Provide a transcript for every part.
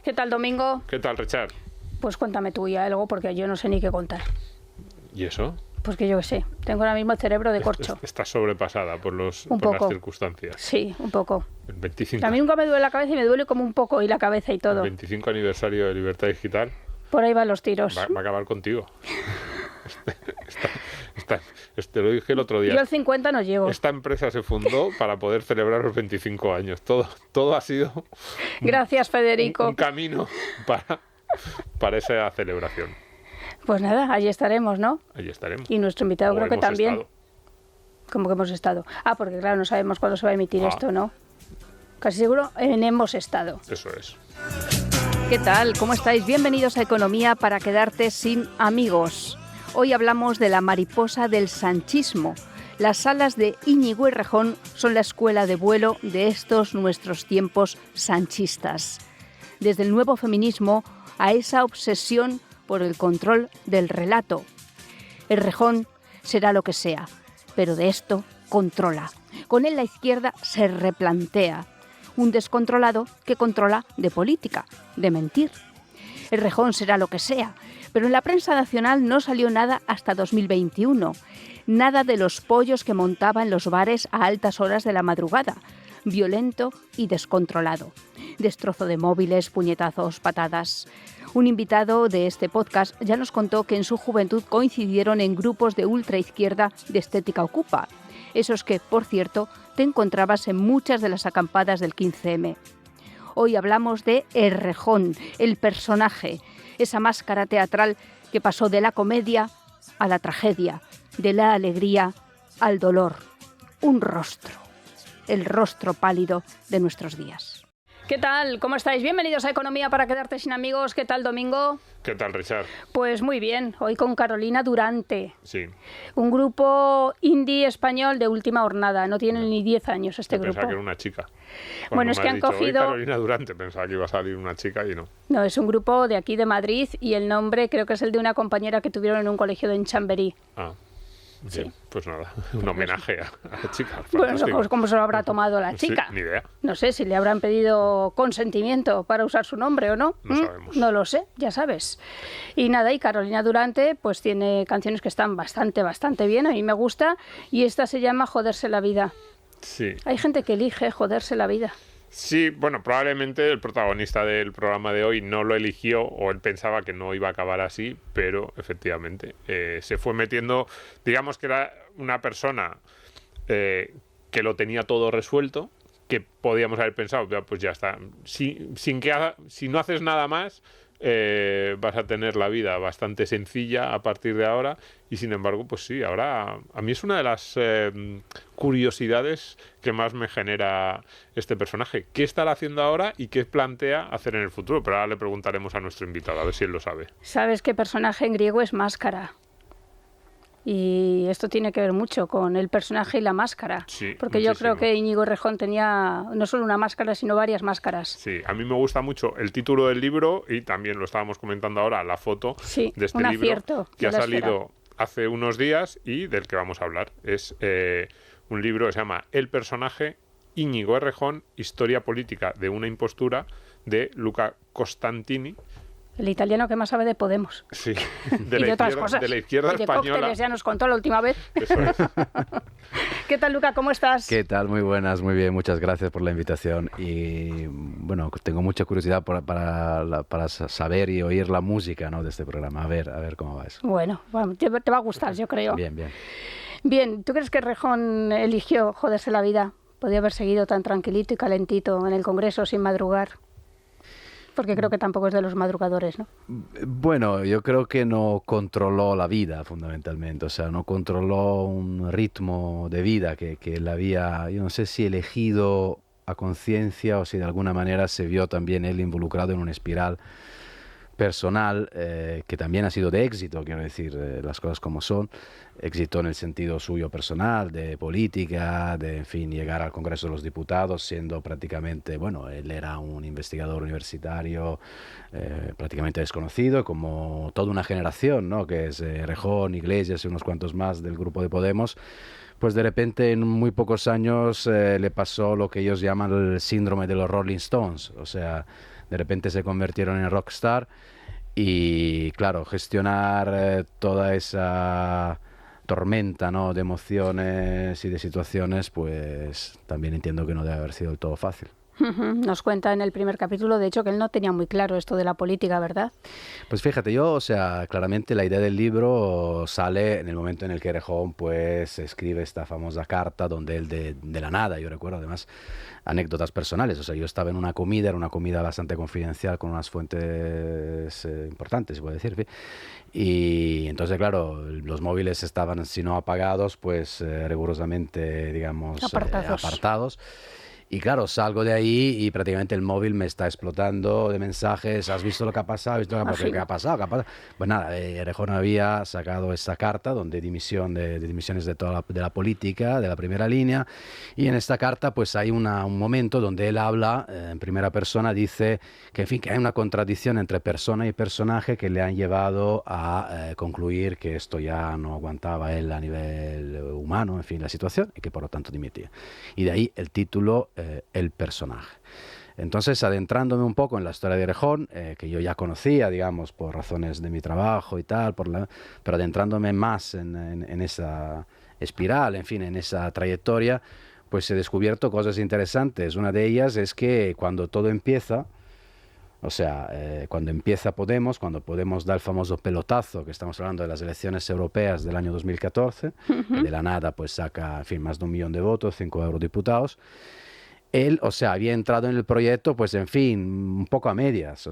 ¿Qué tal, Domingo? ¿Qué tal, Richard? Pues cuéntame tú ya algo, porque yo no sé ni qué contar. ¿Y eso? Pues que yo qué sé, tengo ahora mismo el cerebro de corcho. Estás sobrepasada por las circunstancias. Sí, un poco. El 25, A mí nunca me duele la cabeza y me duele como un poco y la cabeza y todo. el 25 aniversario de Libertad Digital Por ahí van los tiros. va a acabar contigo. Te lo dije el otro día. Yo al 50 no llego. Esta empresa se fundó para poder celebrar los 25 años. Todo ha sido Gracias, Federico. un camino para esa celebración. Pues nada, allí estaremos, ¿no? Allí estaremos. Y nuestro invitado O creo que hemos también. estado. Como que hemos estado. Ah, porque claro, no sabemos cuándo se va a emitir esto, ¿no? Casi seguro hemos estado. Eso es. ¿Qué tal? ¿Cómo estáis? Bienvenidos a Economía para quedarte sin amigos. Hoy hablamos de la mariposa del sanchismo. Las salas de Íñigo Errejón son la escuela de vuelo de estos nuestros tiempos sanchistas. Desde el nuevo feminismo a esa obsesión por el control del relato. Errejón será lo que sea, pero de esto controla. Con él la izquierda se replantea. Un descontrolado que controla de política, de mentir. Errejón será lo que sea, pero en la prensa nacional no salió nada hasta 2021. Nada de los pollos que montaba en los bares a altas horas de la madrugada. Violento y descontrolado. Destrozo de móviles, puñetazos, patadas. Un invitado de este podcast ya nos contó que en su juventud coincidieron en grupos de ultraizquierda de estética ocupa. Esos que, por cierto, te encontrabas en muchas de las acampadas del 15M. Hoy hablamos de Errejón, el personaje, esa máscara teatral que pasó de la comedia a la tragedia, de la alegría al dolor. Un rostro, el rostro pálido de nuestros días. ¿Qué tal? ¿Cómo estáis? Bienvenidos a Economía para quedarte sin amigos. ¿Qué tal, Domingo? ¿Qué tal, Richard? Pues muy bien, hoy con Carolina Durante. Sí. Un grupo indie español de última hornada. No tienen ni 10 años este grupo. Pensaba que era una chica. Bueno, es que han cogido... Hoy Carolina Durante, pensaba que iba a salir una chica y no. No, es un grupo de aquí de Madrid y el nombre creo que es el de una compañera que tuvieron en un colegio de Chamberí. Ah. Sí. Bien, pues nada, un homenaje a la chica. Bueno, pues ¿cómo se lo habrá tomado la chica? Sí, ni idea. No sé si le habrán pedido consentimiento para usar su nombre o no. No sabemos. No lo sé, ya sabes. Y nada, y Carolina Durante pues tiene canciones que están bastante bien, a mí me gusta, y esta se llama Joderse la vida. Sí. Hay gente que elige joderse la vida. Sí, bueno, probablemente el protagonista del programa de hoy no lo eligió o él pensaba que no iba a acabar así, pero efectivamente se fue metiendo, digamos que era una persona que lo tenía todo resuelto, que podíamos haber pensado, pues ya está, si no haces nada más, vas a tener la vida bastante sencilla a partir de ahora, y sin embargo, pues sí, ahora a mí es una de las curiosidades que más me genera este personaje. ¿Qué estará haciendo ahora y qué plantea hacer en el futuro? Pero ahora le preguntaremos a nuestro invitado, a ver si él lo sabe. ¿Sabes qué personaje en griego es máscara? Y esto tiene que ver mucho con el personaje y la máscara. Sí, porque muchísimo. yo creo que Íñigo Errejón tenía no solo una máscara, sino varias máscaras. Sí, a mí me gusta mucho el título del libro y también lo estábamos comentando ahora, la foto Sí, de este un libro acierto que ha de la salido hace unos días y del que vamos a hablar. Es un libro que se llama El personaje, Íñigo Errejón, historia política de una impostura, de Luca Costantini. El italiano que más sabe de Podemos. Sí, Y de otras cosas. de la izquierda Y de española. cócteles, ya nos contó la última vez. Eso es. ¿Qué tal, Luca? ¿Cómo estás? ¿Qué tal? Muy buenas, muy bien, muchas gracias por la invitación. Y bueno, tengo mucha curiosidad para saber y oír la música, ¿no?, de este programa. A ver cómo va eso. Bueno, te va a gustar, yo creo. Bien, bien. Bien, ¿tú crees que Errejón eligió joderse la vida? Podía haber seguido tan tranquilito y calentito en el Congreso sin madrugar. Porque creo que tampoco es de los madrugadores, ¿no? Bueno, yo creo que no controló la vida fundamentalmente, o sea, no controló un ritmo de vida que él había, yo no sé si elegido a conciencia o si de alguna manera se vio también él involucrado en una espiral personal que también ha sido de éxito, quiero decir, las cosas como son, éxito en el sentido suyo personal, de política, de, en fin, llegar al Congreso de los Diputados siendo prácticamente, bueno, él era un investigador universitario prácticamente desconocido, como toda una generación, ¿no?, que es Errejón, Iglesias y unos cuantos más del grupo de Podemos. Pues de repente en muy pocos años le pasó lo que ellos llaman el síndrome de los Rolling Stones, o sea, de repente se convirtieron en rockstar y claro, gestionar toda esa tormenta, ¿no?, de emociones y de situaciones, pues también entiendo que no debe haber sido del todo fácil. Nos cuenta en el primer capítulo, de hecho, que él no tenía muy claro esto de la política, ¿verdad? Pues fíjate, yo, o sea, claramente la idea del libro sale en el momento en el que Errejón pues escribe esta famosa carta donde él de la nada, yo recuerdo además anécdotas personales, o sea, yo estaba en una comida, era una comida bastante confidencial con unas fuentes importantes, se puede decir, y entonces, claro, los móviles estaban, si no apagados, pues rigurosamente, digamos, apartados. Y claro, salgo de ahí y prácticamente el móvil me está explotando de mensajes. ¿Has visto lo que ha pasado? ¿Has visto lo que ha pasado? ¿Qué ha pasado? ¿Qué ha pasado? Pues nada, Errejón había sacado esa carta donde dimisiones de toda de la política, de la primera línea. Y en esta carta pues hay un momento donde él habla en primera persona, dice que en fin, que hay una contradicción entre persona y personaje que le han llevado a concluir que esto ya no aguantaba él a nivel humano, en fin, la situación, y que por lo tanto dimitía. Y de ahí el título, El personaje. Entonces, adentrándome un poco en la historia de Errejón, que yo ya conocía, digamos, por razones de mi trabajo y tal, pero adentrándome más en esa espiral, en fin, en esa trayectoria, pues he descubierto cosas interesantes. Una de ellas es que cuando todo empieza, o sea, cuando empieza Podemos, cuando Podemos da el famoso pelotazo, que estamos hablando de las elecciones europeas del año 2014, de la nada pues saca, en fin, más de 1 millón de votos, 5 eurodiputados. Él, o sea, había entrado en el proyecto, pues en fin, un poco a medias,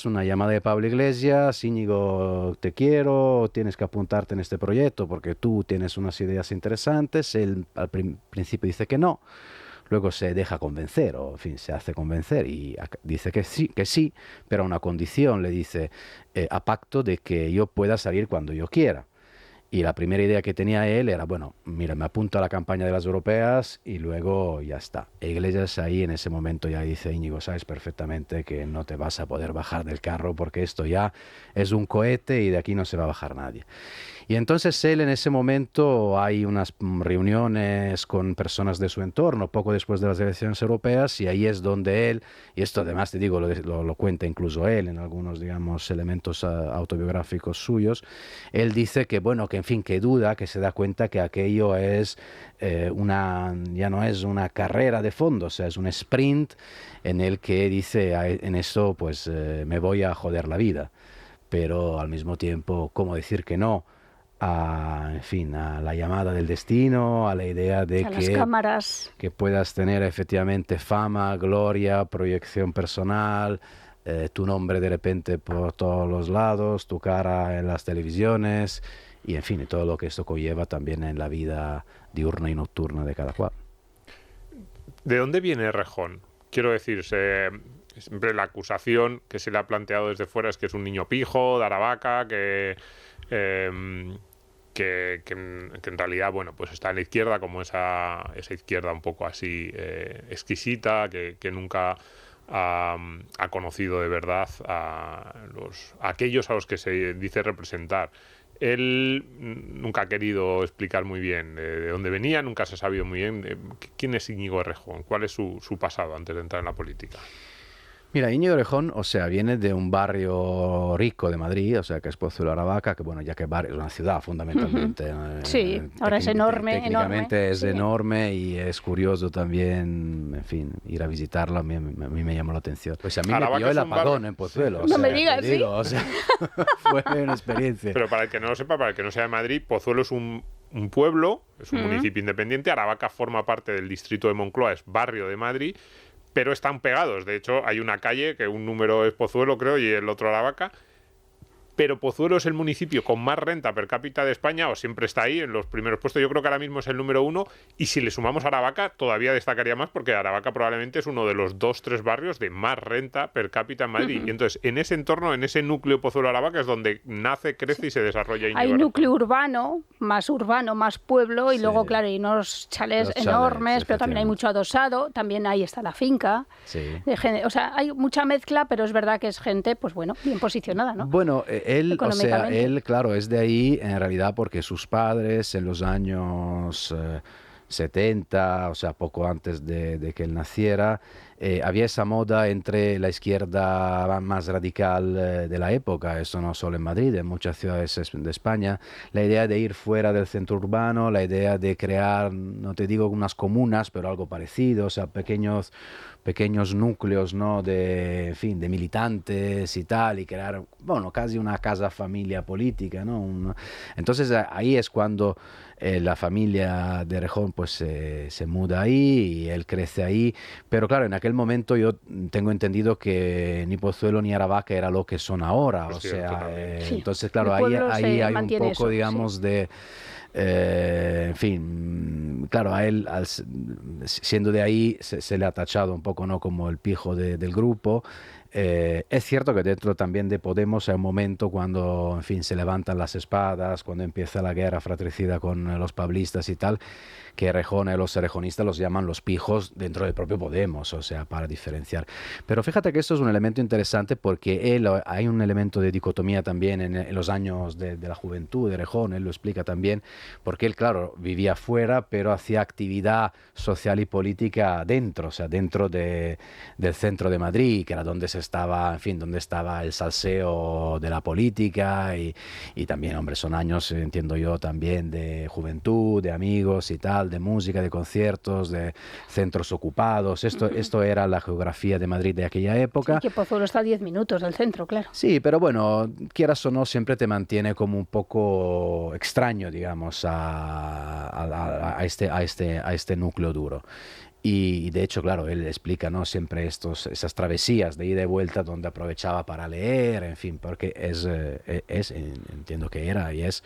una llamada de Pablo Iglesias: Íñigo, te quiero, tienes que apuntarte en este proyecto porque tú tienes unas ideas interesantes. Él al principio dice que no, luego se deja convencer, o en fin, se hace convencer y dice que sí, pero a una condición, le dice, a pacto de que yo pueda salir cuando yo quiera. Y la primera idea que tenía él era, bueno, mira, me apunto a la campaña de las europeas y luego ya está. E Iglesias ahí en ese momento ya dice: Íñigo, sabes perfectamente que no te vas a poder bajar del carro porque esto ya es un cohete y de aquí no se va a bajar nadie. Y entonces él en ese momento, hay unas reuniones con personas de su entorno poco después de las elecciones europeas, y ahí es donde él, y esto además te digo, lo cuenta incluso él en algunos, digamos, elementos autobiográficos suyos, él dice que, bueno, que en fin, que duda, que se da cuenta que aquello es ya no es una carrera de fondo, o sea, es un sprint en el que dice, en eso pues me voy a joder la vida. Pero al mismo tiempo, ¿cómo decir que no en fin, a la llamada del destino, a la idea de las cámaras, que puedas tener efectivamente fama, gloria, proyección personal, tu nombre de repente por todos los lados, tu cara en las televisiones y en fin, y todo lo que esto conlleva también en la vida diurna y nocturna de cada cual? ¿De dónde viene Errejón? Quiero decir, siempre la acusación que se le ha planteado desde fuera es que es un niño pijo, de Aravaca, que en realidad, bueno, pues está en la izquierda, como esa izquierda un poco así exquisita, que nunca ha conocido de verdad a aquellos a los que se dice representar. Él nunca ha querido explicar muy bien de dónde venía, nunca se ha sabido muy bien quién es Íñigo Errejón, cuál es su pasado antes de entrar en la política. Mira, Íñigo Errejón, o sea, viene de un barrio rico de Madrid, o sea, que es Pozuelo Aravaca, que bueno, ya que barrio, es una ciudad fundamentalmente. Sí, ahora es enorme. Técnicamente es sí, enorme y es curioso también, en fin, ir a visitarlo, a mí me llamó la atención. Pues a mí Aravaca me pilló el es un apagón en Pozuelo. No me digas, ¿sí? O sea, fue una experiencia. Pero para el que no lo sepa, para el que no sea de Madrid, Pozuelo es un pueblo, es un municipio independiente. Aravaca forma parte del distrito de Moncloa, es barrio de Madrid, pero están pegados. De hecho, hay una calle que un número es Pozuelo, creo, y el otro Aravaca. Pero Pozuelo es el municipio con más renta per cápita de España, o siempre está ahí en los primeros puestos. Yo creo que ahora mismo es el número 1, y si le sumamos a Aravaca todavía destacaría más, porque Aravaca probablemente es uno de los 2-3 barrios de más renta per cápita en Madrid. Y entonces, en ese entorno, en ese núcleo Pozuelo-Aravaca es donde nace, crece y se desarrolla Íñigo Hay Errejón. núcleo urbano, más pueblo, y luego, claro, hay unos chalés enormes, pero también hay mucho adosado, también ahí está la finca. Sí. O sea, hay mucha mezcla, pero es verdad que es gente, pues bueno, bien posicionada, ¿no? Bueno, él, claro, es de ahí en realidad porque sus padres en los años 70, o sea, poco antes de que él naciera, había esa moda entre la izquierda más radical de la época, eso no solo en Madrid, en muchas ciudades de España, la idea de ir fuera del centro urbano, la idea de crear, no te digo unas comunas, pero algo parecido, o sea, pequeños núcleos, ¿no? En fin, de militantes y tal, y crear, bueno, casi una casa familia política, ¿no? Entonces ahí es cuando la familia de Errejón pues se muda ahí y él crece ahí, pero claro, en aquel momento yo tengo entendido que ni Pozuelo ni Aravaca era lo que son ahora, Pues o cierto, sea, Sí, entonces claro, el ahí pueblo se hay un mantiene poco, eso, digamos, sí. de... en fin, claro, a él, siendo de ahí, se le ha tachado un poco, ¿no? Como el pijo del grupo. Es cierto que dentro también de Podemos hay un momento cuando, en fin, se levantan las espadas, cuando empieza la guerra fratricida con los pablistas y tal, que Errejón y los errejonistas los llaman los pijos dentro del propio Podemos, o sea, para diferenciar. Pero fíjate que esto es un elemento interesante porque hay un elemento de dicotomía también en los años de la juventud de Errejón, él lo explica también, porque él, claro, vivía fuera, pero hacía actividad social y política dentro, o sea, dentro del centro de Madrid, que era donde se estaba, en fin, donde estaba el salseo de la política y también, hombre, son años, entiendo yo, también de juventud, de amigos y tal, de música, de conciertos, de centros ocupados. Esto era la geografía de Madrid de aquella Sí, época. que Pozuelo está a 10 minutos del centro, claro. Sí, pero bueno, quieras o no, siempre te mantiene como un poco extraño, digamos, a este núcleo duro. Y de hecho, claro, él explica, ¿no? Siempre esas travesías de ida y vuelta donde aprovechaba para leer, en fin, porque entiendo que era y es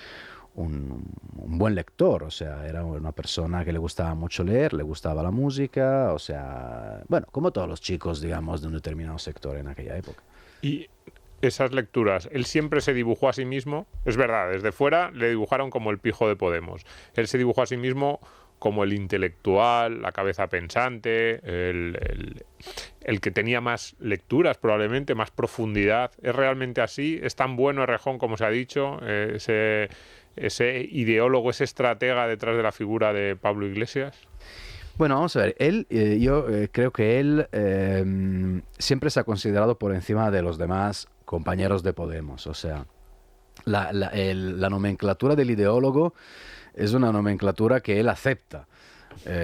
un buen lector, o sea, era una persona que le gustaba mucho leer, le gustaba la música, o sea, bueno, como todos los chicos, digamos, de un determinado sector en aquella época. Y esas lecturas, él siempre se dibujó a sí mismo, es verdad, desde fuera le dibujaron como el pijo de Podemos. Él se dibujó a sí mismo como el intelectual, la cabeza pensante, el que tenía más lecturas probablemente, más profundidad. ¿Es realmente así? ¿Es tan bueno Errejón como se ha dicho? Ese ideólogo, ese estratega detrás de la figura de Pablo Iglesias. Bueno, vamos a ver, yo creo que él siempre se ha considerado por encima de los demás compañeros de Podemos, o sea, la nomenclatura del ideólogo es una nomenclatura que él acepta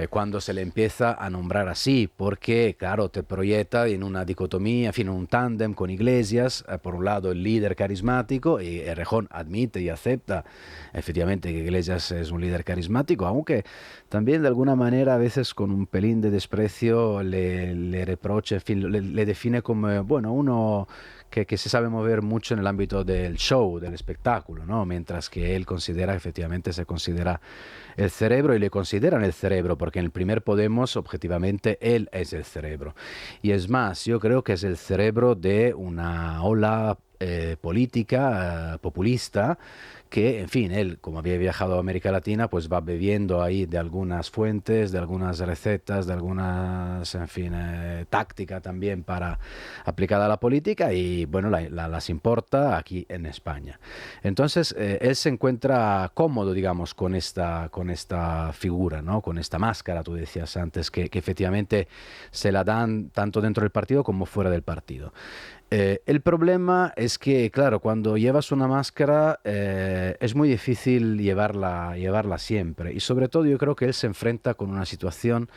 cuando se le empieza a nombrar así, porque, claro, te proyecta en una dicotomía, en fin, un tándem con Iglesias, por un lado el líder carismático, y Errejón admite y acepta efectivamente que Iglesias es un líder carismático, aunque también de alguna manera a veces con un pelín de desprecio le reprocha, en fin, le define como, bueno, uno que se sabe mover mucho en el ámbito del show, del espectáculo, ¿no? Mientras que él efectivamente se considera el cerebro y le consideran el cerebro, porque en el primer Podemos, objetivamente, él es el cerebro. Y es más, yo creo que es el cerebro de una ola política populista que, en fin, él, como había viajado a América Latina, pues va bebiendo ahí de algunas fuentes, de algunas recetas, de algunas, en fin, táctica también para aplicada a la política y, bueno, las importa aquí en España. Entonces, él se encuentra cómodo, digamos, con esta figura, ¿no? Con esta máscara, tú decías antes, que efectivamente se la dan tanto dentro del partido como fuera del partido. El problema es que, claro, cuando llevas una máscara es muy difícil llevarla siempre. Y sobre todo yo creo que él se enfrenta con una situación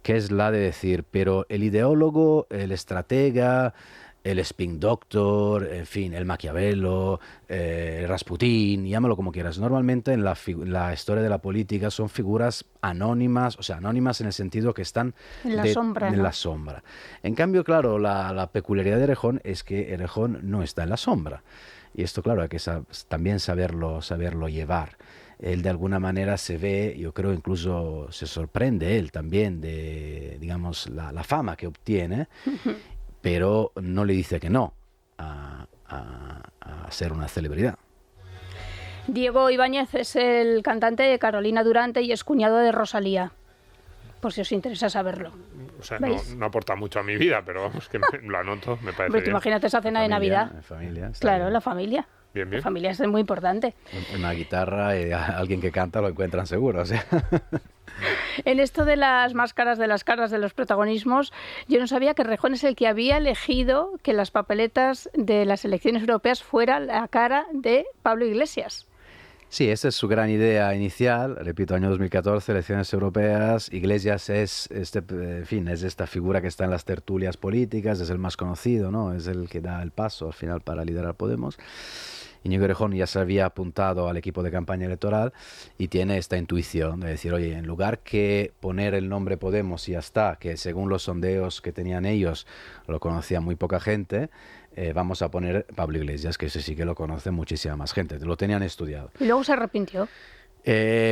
que es la de decir, pero el ideólogo, el estratega, el spin doctor, en fin, el Maquiavelo, el Rasputín, llámalo como quieras. Normalmente en la historia de la política son figuras anónimas, o sea, anónimas en el sentido que están En la sombra, en ¿no? la sombra. En cambio, claro, la peculiaridad de Errejón es que Errejón no está en la sombra. Y esto, claro, hay que también saberlo llevar. Él de alguna manera se ve, yo creo incluso se sorprende él también de, digamos, la fama que obtiene, pero no le dice que no a ser una celebridad. Diego Ibáñez es el cantante de Carolina Durante y es cuñado de Rosalía, por si os interesa saberlo. O sea, ¿Veis? no aporta mucho a mi vida, pero vamos, que lo anoto, me parece Hombre, tú bien. imagínate esa cena de Navidad. En familia, está Claro, bien. la familia. Bien, bien. La familia es muy importante. Una guitarra y alguien que canta lo encuentran seguro, o sea. En esto de las máscaras, de las caras, de los protagonismos, yo no sabía que Errejón es el que había elegido que las papeletas de las elecciones europeas fuera la cara de Pablo Iglesias. Sí, esa es su gran idea inicial. Repito, año 2014, elecciones europeas. Iglesias es, en fin, es esta figura que está en las tertulias políticas, es el más conocido, ¿no? Es el que da el paso al final para liderar Podemos. Íñigo Errejón ya se había apuntado al equipo de campaña electoral y tiene esta intuición de decir, oye, en lugar que poner el nombre Podemos y ya está, que según los sondeos que tenían ellos lo conocía muy poca gente, vamos a poner Pablo Iglesias, que ese sí que lo conoce muchísima más gente, lo tenían estudiado. Y luego se arrepintió.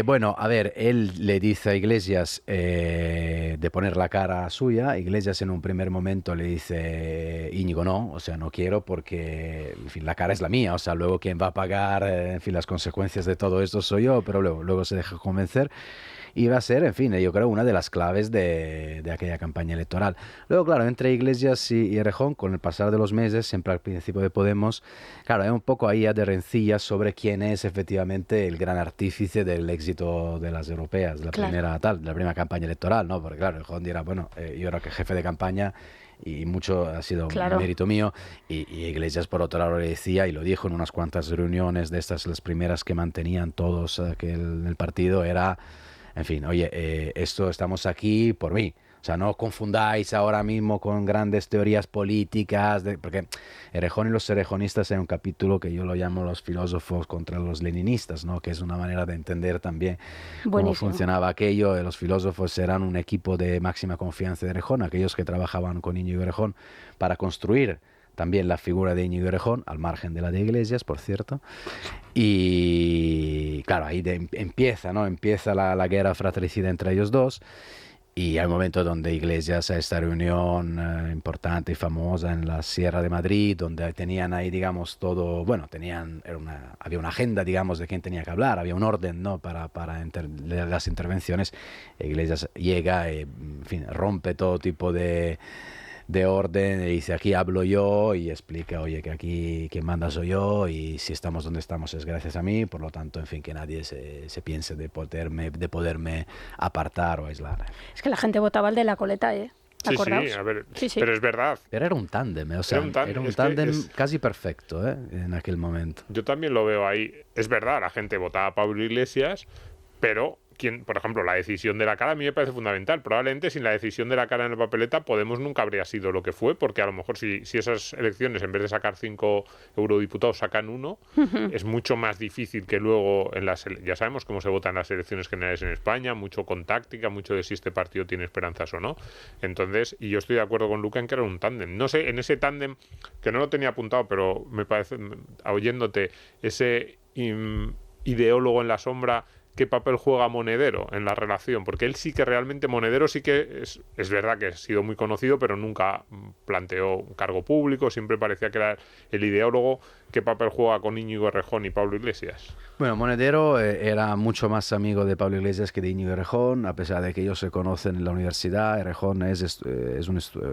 Bueno, a ver, él le dice a Iglesias de poner la cara suya. Iglesias en un primer momento le dice, Íñigo, no, o sea, no quiero porque, en fin, la cara es la mía, o sea, luego quien va a pagar, en fin, las consecuencias de todo esto soy yo, pero luego se deja convencer. Y va a ser, en fin, yo creo, una de las claves de aquella campaña electoral. Luego, claro, entre Iglesias y Errejón, con el pasar de los meses, siempre al principio de Podemos, claro, hay un poco ahí de rencillas sobre quién es efectivamente el gran artífice del éxito de las europeas, la primera campaña electoral, ¿no? Porque, claro, Errejón dirá, bueno, yo era jefe de campaña y mucho ha sido un mérito mío, y Iglesias por otro lado le decía, y lo dijo en unas cuantas reuniones de estas, las primeras que mantenían todos en el partido, era... En fin, oye, esto estamos aquí por mí. O sea, no confundáis ahora mismo con grandes teorías políticas, porque Errejón y los erejonistas hay un capítulo que yo lo llamo los filósofos contra los leninistas, ¿no? Que es una manera de entender también cómo funcionaba aquello. Los filósofos eran un equipo de máxima confianza de Errejón, aquellos que trabajaban con Íñigo Errejón para construir también la figura de Íñigo Errejón, al margen de la de Iglesias, por cierto. Y claro, ahí empieza, ¿no? Empieza la guerra fratricida entre ellos dos. Y hay un momento donde Iglesias a esta reunión importante y famosa en la Sierra de Madrid, donde tenían ahí, digamos, todo, bueno, había una agenda, digamos, de quién tenía que hablar, había un orden, ¿no? para las intervenciones. Iglesias llega, en fin, rompe todo tipo de orden, y dice, aquí hablo yo, y explica, oye, que aquí quien manda soy yo, y si estamos donde estamos es gracias a mí, por lo tanto, en fin, que nadie se piense de poderme apartar o aislar. Es que la gente votaba el de la coleta, ¿eh? Sí, a ver, sí. Pero es verdad. Pero era un tándem, o sea, era un tándem casi perfecto, en aquel momento. Yo también lo veo ahí. Es verdad, la gente votaba a Pablo Iglesias, pero... por ejemplo, la decisión de la cara a mí me parece fundamental. Probablemente sin la decisión de la cara en la papeleta Podemos nunca habría sido lo que fue, porque a lo mejor si esas elecciones en vez de sacar 5 eurodiputados sacan 1, es mucho más difícil que luego ya sabemos cómo se vota en las elecciones generales en España, mucho con táctica, mucho de si este partido tiene esperanzas o no. Entonces, y yo estoy de acuerdo con Luca en que era un tándem. No sé, en ese tándem, que no lo tenía apuntado, pero me parece, oyéndote, ese ideólogo en la sombra, ¿qué papel juega Monedero en la relación? Porque él sí que realmente, Monedero sí que es verdad que ha sido muy conocido, pero nunca planteó un cargo público, siempre parecía que era el ideólogo. ¿Qué papel juega con Íñigo Errejón y Pablo Iglesias? Bueno, Monedero era mucho más amigo de Pablo Iglesias que de Íñigo Errejón, a pesar de que ellos se conocen en la universidad. Errejón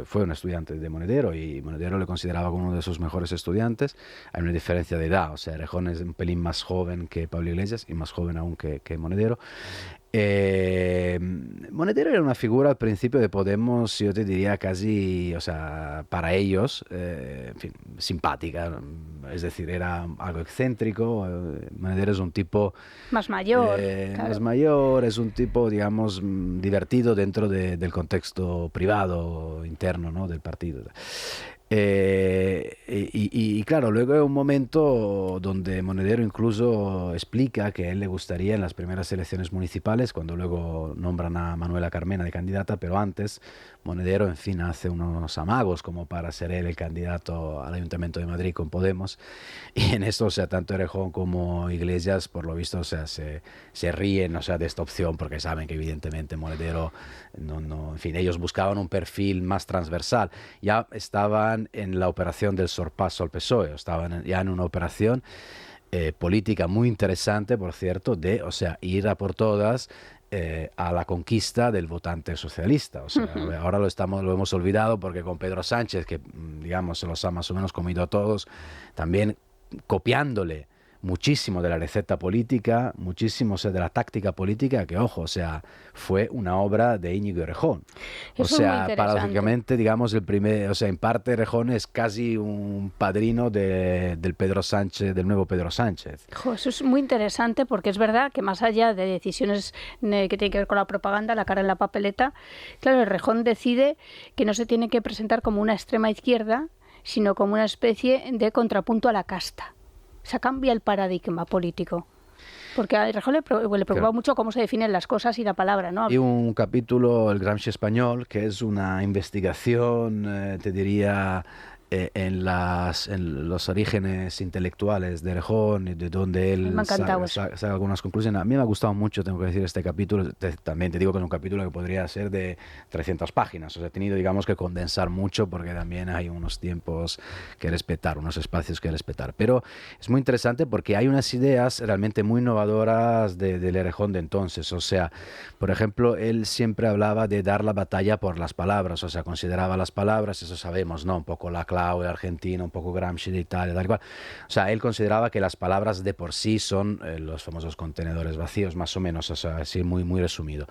fue un estudiante de Monedero, y Monedero le consideraba como uno de sus mejores estudiantes. Hay una diferencia de edad, o sea, Errejón es un pelín más joven que Pablo Iglesias y más joven aún que Monedero. Monedero era una figura al principio de Podemos, yo te diría casi, o sea, para ellos, en fin, simpática, es decir, era algo excéntrico. Monedero es un tipo más mayor, más mayor, es un tipo, digamos, divertido dentro del contexto privado interno, ¿no?, del partido. Y claro, luego hay un momento donde Monedero incluso explica que a él le gustaría en las primeras elecciones municipales, cuando luego nombran a Manuela Carmena de candidata, pero antes Monedero, en fin, hace unos amagos como para ser él el candidato al Ayuntamiento de Madrid con Podemos, y en esto, o sea, tanto Errejón como Iglesias, por lo visto, o sea, se ríen, o sea, de esta opción, porque saben que evidentemente Monedero, en fin, ellos buscaban un perfil más transversal. Ya estaban en la operación del sorpaso al PSOE, estaban ya en una operación política muy interesante, por cierto, o sea, ir a por todas a la conquista del votante socialista. O sea, ahora lo hemos olvidado, porque con Pedro Sánchez, que digamos se los ha más o menos comido a todos, también copiándole muchísimo de la receta política, muchísimo, o sea, de la táctica política, que ojo, o sea, fue una obra de Íñigo Errejón. O Eso es muy sea, interesante. paradójicamente, digamos, el primer, o sea, en parte Errejón es casi un padrino del Pedro Sánchez, del nuevo Pedro Sánchez. Jo, eso es muy interesante porque es verdad que más allá de decisiones que tienen que ver con la propaganda, la cara en la papeleta, claro, Errejón decide que no se tiene que presentar como una extrema izquierda, sino como una especie de contrapunto a la casta. O sea, cambia el paradigma político. Porque a Errejón le preocupa Claro. mucho cómo se definen las cosas y la palabra, ¿no? Y un capítulo, el Gramsci español, que es una investigación, te diría, en los orígenes intelectuales de Errejón y de donde Me él ha encantado eso. saca algunas conclusiones. A mí me ha gustado mucho, tengo que decir, este capítulo. También te digo que es un capítulo que podría ser de 300 páginas. O sea, he tenido, digamos, que condensar mucho porque también hay unos tiempos que respetar, unos espacios que respetar. Pero es muy interesante porque hay unas ideas realmente muy innovadoras del Errejón de entonces. O sea, por ejemplo, él siempre hablaba de dar la batalla por las palabras. O sea, consideraba las palabras, eso sabemos, ¿no? Un poco la clave de Argentina, un poco Gramsci de Italia, tal cual. O sea, él consideraba que las palabras de por sí son los famosos contenedores vacíos, más o menos, o sea, así muy, muy resumido.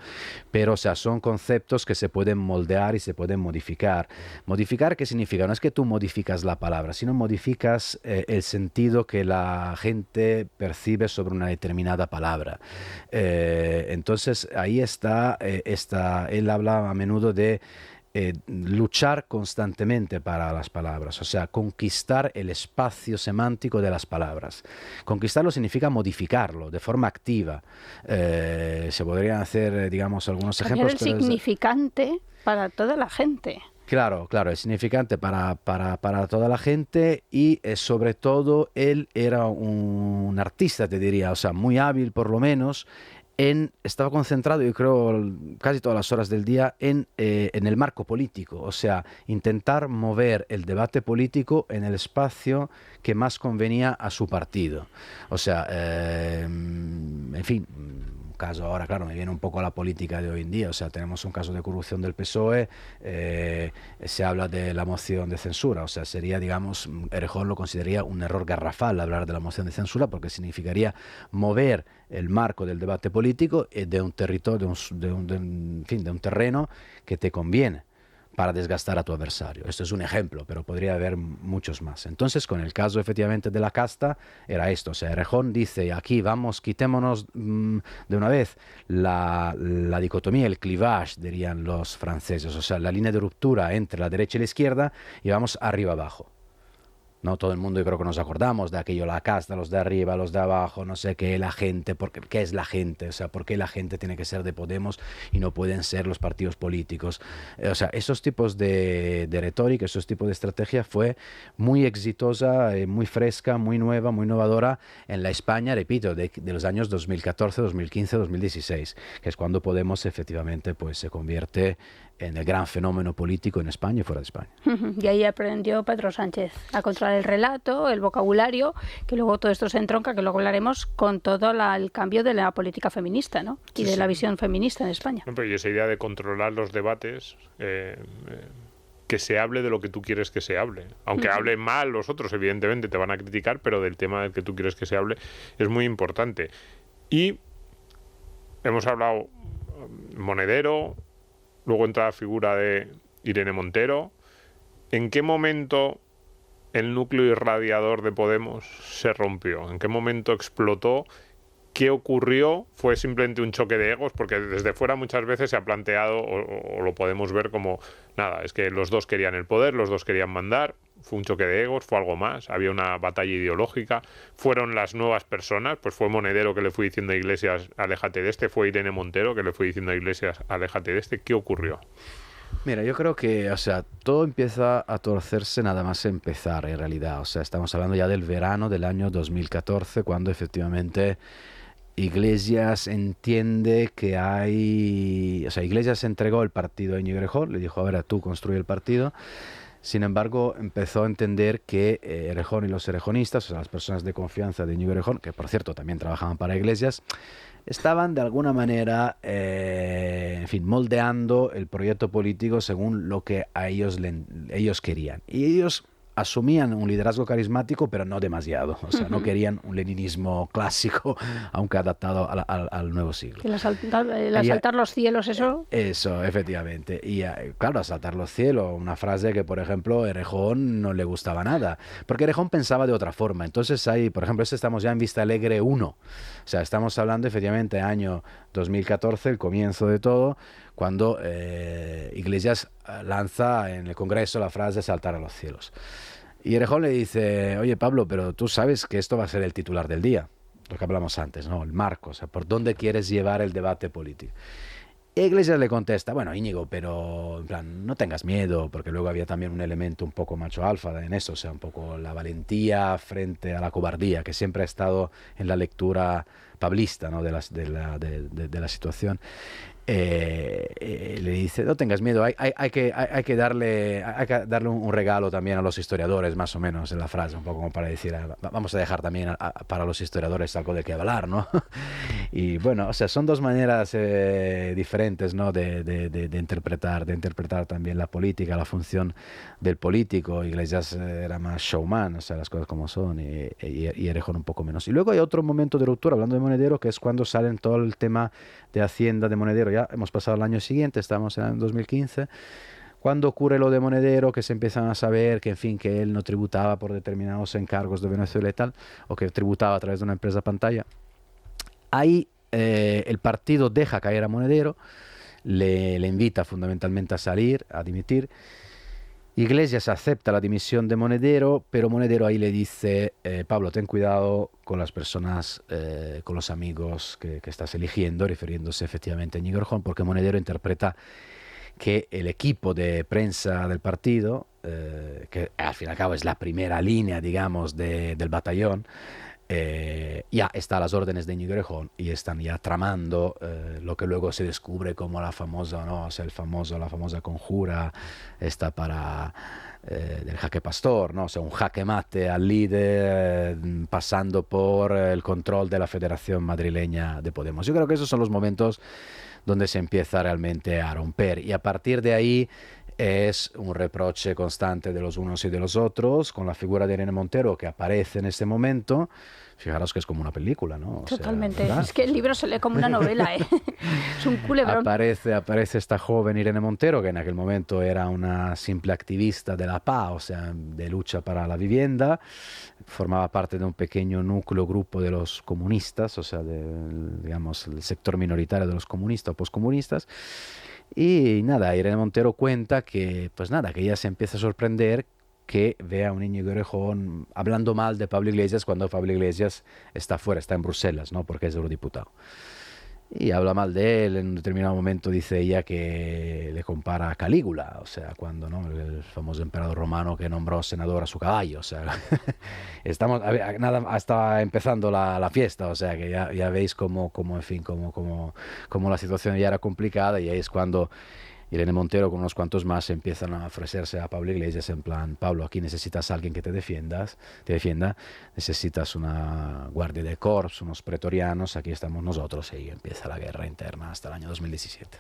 Pero, o sea, son conceptos que se pueden moldear y se pueden modificar. ¿Modificar qué significa? No es que tú modificas la palabra, sino modificas el sentido que la gente percibe sobre una determinada palabra. Entonces, ahí está, él habla a menudo de luchar constantemente para las palabras, o sea, conquistar el espacio semántico de las palabras. Conquistarlo significa modificarlo de forma activa. Se podrían hacer, digamos, algunos Cambiar ejemplos. el significante para toda la gente. Claro, claro, es significante para toda la gente y sobre todo él era un artista, te diría, o sea, muy hábil por lo menos. Estaba concentrado, yo creo, casi todas las horas del día en el marco político, o sea, intentar mover el debate político en el espacio que más convenía a su partido. O sea, en fin, un caso ahora, claro, me viene un poco a la política de hoy en día, o sea, tenemos un caso de corrupción del PSOE, se habla de la moción de censura, o sea, sería, digamos, Errejón lo consideraría un error garrafal hablar de la moción de censura porque significaría mover el marco del debate político de un territorio, en fin, de un terreno que te conviene para desgastar a tu adversario. Esto es un ejemplo, pero podría haber muchos más. Entonces, con el caso efectivamente de la casta, era esto. O sea, Errejón dice, aquí vamos, quitémonos de una vez la dicotomía, el clivage, dirían los franceses, o sea, la línea de ruptura entre la derecha y la izquierda, y vamos arriba abajo. No, todo el mundo, yo creo que nos acordamos de aquello, la casta, los de arriba, los de abajo, no sé qué, la gente, ¿qué es la gente? O sea, ¿por qué la gente tiene que ser de Podemos y no pueden ser los partidos políticos? O sea, esos tipos de retórica, esos tipos de estrategia fue muy exitosa, muy fresca, muy nueva, muy innovadora en la España, repito, de los años 2014, 2015, 2016, que es cuando Podemos efectivamente pues se convierte en el gran fenómeno político en España y fuera de España. Y ahí aprendió Pedro Sánchez a controlar el relato, el vocabulario, que luego todo esto se entronca, que luego hablaremos con todo el cambio de la política feminista, ¿no? Y de la visión feminista en España. No, pero y esa idea de controlar los debates, que se hable de lo que tú quieres que se hable. Aunque hable mal los otros, evidentemente te van a criticar, pero del tema del que tú quieres que se hable es muy importante. Y hemos hablado Monedero, luego entra la figura de Irene Montero. ¿En qué momento el núcleo irradiador de Podemos se rompió? ¿En qué momento explotó? ¿Qué ocurrió? ¿Fue simplemente un choque de egos? Porque desde fuera muchas veces se ha planteado, o lo podemos ver como, nada, es que los dos querían el poder, los dos querían mandar, fue un choque de egos, fue algo más, había una batalla ideológica, fueron las nuevas personas, pues fue Monedero que le fue diciendo a Iglesias, aléjate de este, fue Irene Montero que le fue diciendo a Iglesias, aléjate de este. ¿Qué ocurrió? Mira, yo creo que, o sea, todo empieza a torcerse nada más empezar en realidad. O sea, estamos hablando ya del verano del año 2014, cuando efectivamente Iglesias entiende que hay... O sea, Iglesias entregó el partido a Íñigo Errejón, le dijo, ahora tú construye el partido. Sin embargo, empezó a entender que Errejón y los errejonistas, o sea, las personas de confianza de Íñigo Errejón, que por cierto también trabajaban para Iglesias, estaban de alguna manera, en fin, moldeando el proyecto político según lo que ellos querían. Y ellos asumían un liderazgo carismático, pero no demasiado. O sea, no querían un leninismo clásico, aunque adaptado al nuevo siglo. El asaltar los cielos, eso. Eso, efectivamente. Y claro, asaltar los cielos, una frase que, por ejemplo, Errejón no le gustaba nada, porque Errejón pensaba de otra forma. Entonces, ahí, por ejemplo, estamos ya en Vista Alegre 1. O sea, estamos hablando efectivamente año 2014, el comienzo de todo, cuando Iglesias lanza en el Congreso la frase saltar a los cielos. Y Errejón le dice, oye Pablo, pero tú sabes que esto va a ser el titular del día, lo que hablamos antes, ¿no? El marco, o sea, ¿por dónde quieres llevar el debate político? Y Iglesias le contesta, bueno, Íñigo, pero en plan, no tengas miedo, porque luego había también un elemento un poco macho alfa en eso, o sea, un poco la valentía frente a la cobardía, que siempre ha estado en la lectura pablista, ¿no? de la situación. Le dice, no tengas miedo, hay que darle un regalo también a los historiadores, más o menos, en la frase, un poco como para decir, vamos a dejar también para los historiadores algo de qué hablar, ¿no? Y bueno, o sea, son dos maneras diferentes, ¿no? de interpretar también la política, la función del político. Iglesias era más showman, o sea, las cosas como son, y Errejón un poco menos. Y luego hay otro momento de ruptura, hablando de Monedero, que es cuando salen todo el tema de Hacienda de Monedero. Ya hemos pasado el año siguiente, estamos en el 2015, cuando ocurre lo de Monedero, que se empiezan a saber que, en fin, que él no tributaba por determinados encargos de Venezuela y tal, o que tributaba a través de una empresa pantalla. Ahí el partido deja caer a Monedero, le invita fundamentalmente a salir, a dimitir. Iglesias acepta la dimisión de Monedero, pero Monedero ahí le dice, Pablo, ten cuidado con las personas, con los amigos que estás eligiendo, refiriéndose efectivamente a Íñigo Errejón, porque Monedero interpreta que el equipo de prensa del partido, que al fin y al cabo es la primera línea, digamos, del batallón, ya está a las órdenes de Íñigo Errejón y están ya tramando lo que luego se descubre como la famosa, ¿no? O sea, la famosa conjura esta para del jaque pastor, ¿no? O sea, un jaque mate al líder pasando por el control de la Federación Madrileña de Podemos. Yo creo que esos son los momentos donde se empieza realmente a romper, y a partir de ahí es un reproche constante de los unos y de los otros, con la figura de Irene Montero que aparece en este momento. Fijaros que es como una película, ¿no? Totalmente. O sea, es que el libro se lee como una novela, ¿eh? Es un culebrón. Aparece esta joven Irene Montero, que en aquel momento era una simple activista de la paz, o sea, de lucha para la vivienda. Formaba parte de un pequeño grupo de los comunistas, o sea, digamos, el sector minoritario de los comunistas o poscomunistas. Y nada, Irene Montero cuenta que, pues nada, que ella se empieza a sorprender que vea a un Íñigo Errejón hablando mal de Pablo Iglesias cuando Pablo Iglesias está fuera, está en Bruselas, ¿no? Porque es eurodiputado. Y habla mal de él, en un determinado momento dice ella que le compara a Calígula, o sea, cuando, ¿no? El famoso emperador romano que nombró senador a su caballo, o sea, estaba empezando la fiesta, o sea, que ya veis cómo en fin, cómo la situación ya era complicada, y ahí es cuando Irene Montero con unos cuantos más empiezan a ofrecerse a Pablo Iglesias en plan, Pablo, aquí necesitas a alguien que te defienda, necesitas una guardia de corps, unos pretorianos, aquí estamos nosotros, y empieza la guerra interna hasta el año 2017.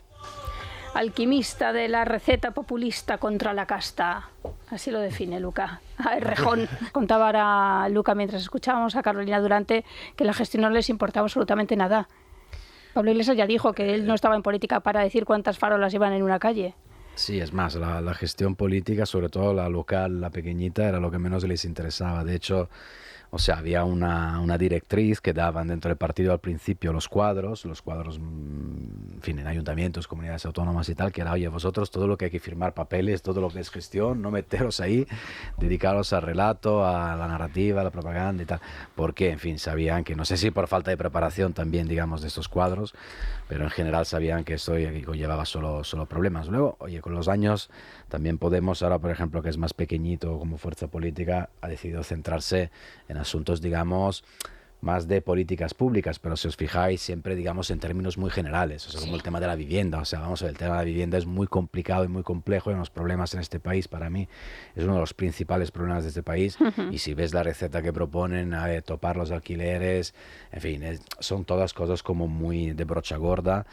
Alquimista de la receta populista contra la casta. Así lo define Luca. A Errejón. Contaba ahora Luca mientras escuchábamos a Carolina Durante que la gestión no les importaba absolutamente nada. Pablo Iglesias ya dijo que él no estaba en política para decir cuántas farolas iban en una calle. Sí, es más, la gestión política, sobre todo la local, la pequeñita, era lo que menos les interesaba. De hecho, o sea, había una directriz que daban dentro del partido al principio los cuadros, en fin, en ayuntamientos, comunidades autónomas y tal, que era, oye, vosotros todo lo que hay que firmar papeles, todo lo que es gestión, no meteros ahí, dedicaros al relato, a la narrativa, a la propaganda y tal, porque, en fin, sabían que, no sé si por falta de preparación también, digamos, de estos cuadros, pero en general sabían que esto llevaba solo problemas. Luego, oye, con los años también Podemos, ahora por ejemplo, que es más pequeñito como fuerza política, ha decidido centrarse en asuntos, digamos, más de políticas públicas, pero si os fijáis siempre, digamos, en términos muy generales, o sea, como el tema de la vivienda, o sea, vamos a ver, el tema de la vivienda es muy complicado y muy complejo, y unos problemas en este país, para mí, es uno de los principales problemas de este país, y si ves la receta que proponen, topar los alquileres, en fin, son todas cosas como muy de brocha gorda.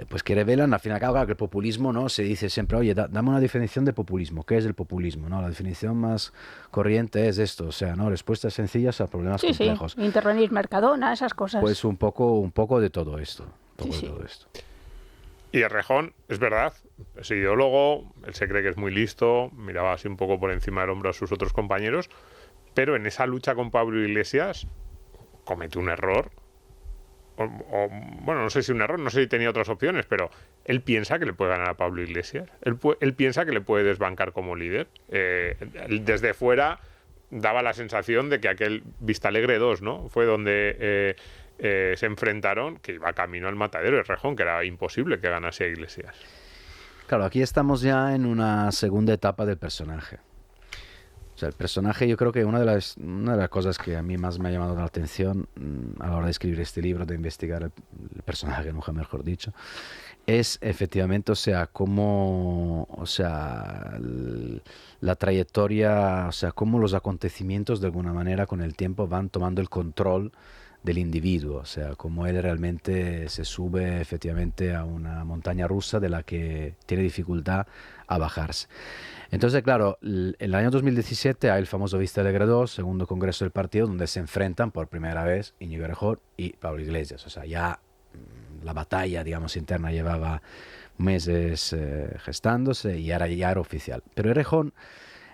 pues que revelan, al fin y al cabo, claro, que el populismo, ¿no? Se dice siempre, oye, dame una definición de populismo. ¿Qué es el populismo? ¿No? La definición más corriente es esto, o sea, ¿no? Respuestas sencillas a problemas complejos. Sí, intervenir Mercadona, esas cosas. Pues un poco de todo esto. Y Errejón, es verdad, es ideólogo, él se cree que es muy listo, miraba así un poco por encima del hombro a sus otros compañeros, pero en esa lucha con Pablo Iglesias comete un error. Bueno, no sé si un error, no sé si tenía otras opciones, pero él piensa que le puede ganar a Pablo Iglesias. Él piensa que le puede desbancar como líder. Desde fuera daba la sensación de que aquel Vistalegre 2, ¿no? Fue donde se enfrentaron, que iba camino al matadero de Errejón, que era imposible que ganase a Iglesias. Claro, aquí estamos ya en una segunda etapa del personaje. O sea, el personaje, yo creo que una de las cosas que a mí más me ha llamado la atención a la hora de escribir este libro, de investigar el personaje, nunca mejor dicho, es efectivamente, o sea, cómo, o sea, la trayectoria, o sea, cómo los acontecimientos de alguna manera con el tiempo van tomando el control del individuo, o sea, cómo él realmente se sube efectivamente a una montaña rusa de la que tiene dificultad a bajarse. Entonces, claro, en el año 2017 hay el famoso Vistalegre 2, segundo congreso del partido, donde se enfrentan por primera vez Íñigo Errejón y Pablo Iglesias. O sea, ya la batalla, digamos, interna llevaba meses gestándose y ahora ya era oficial. Pero Errejón,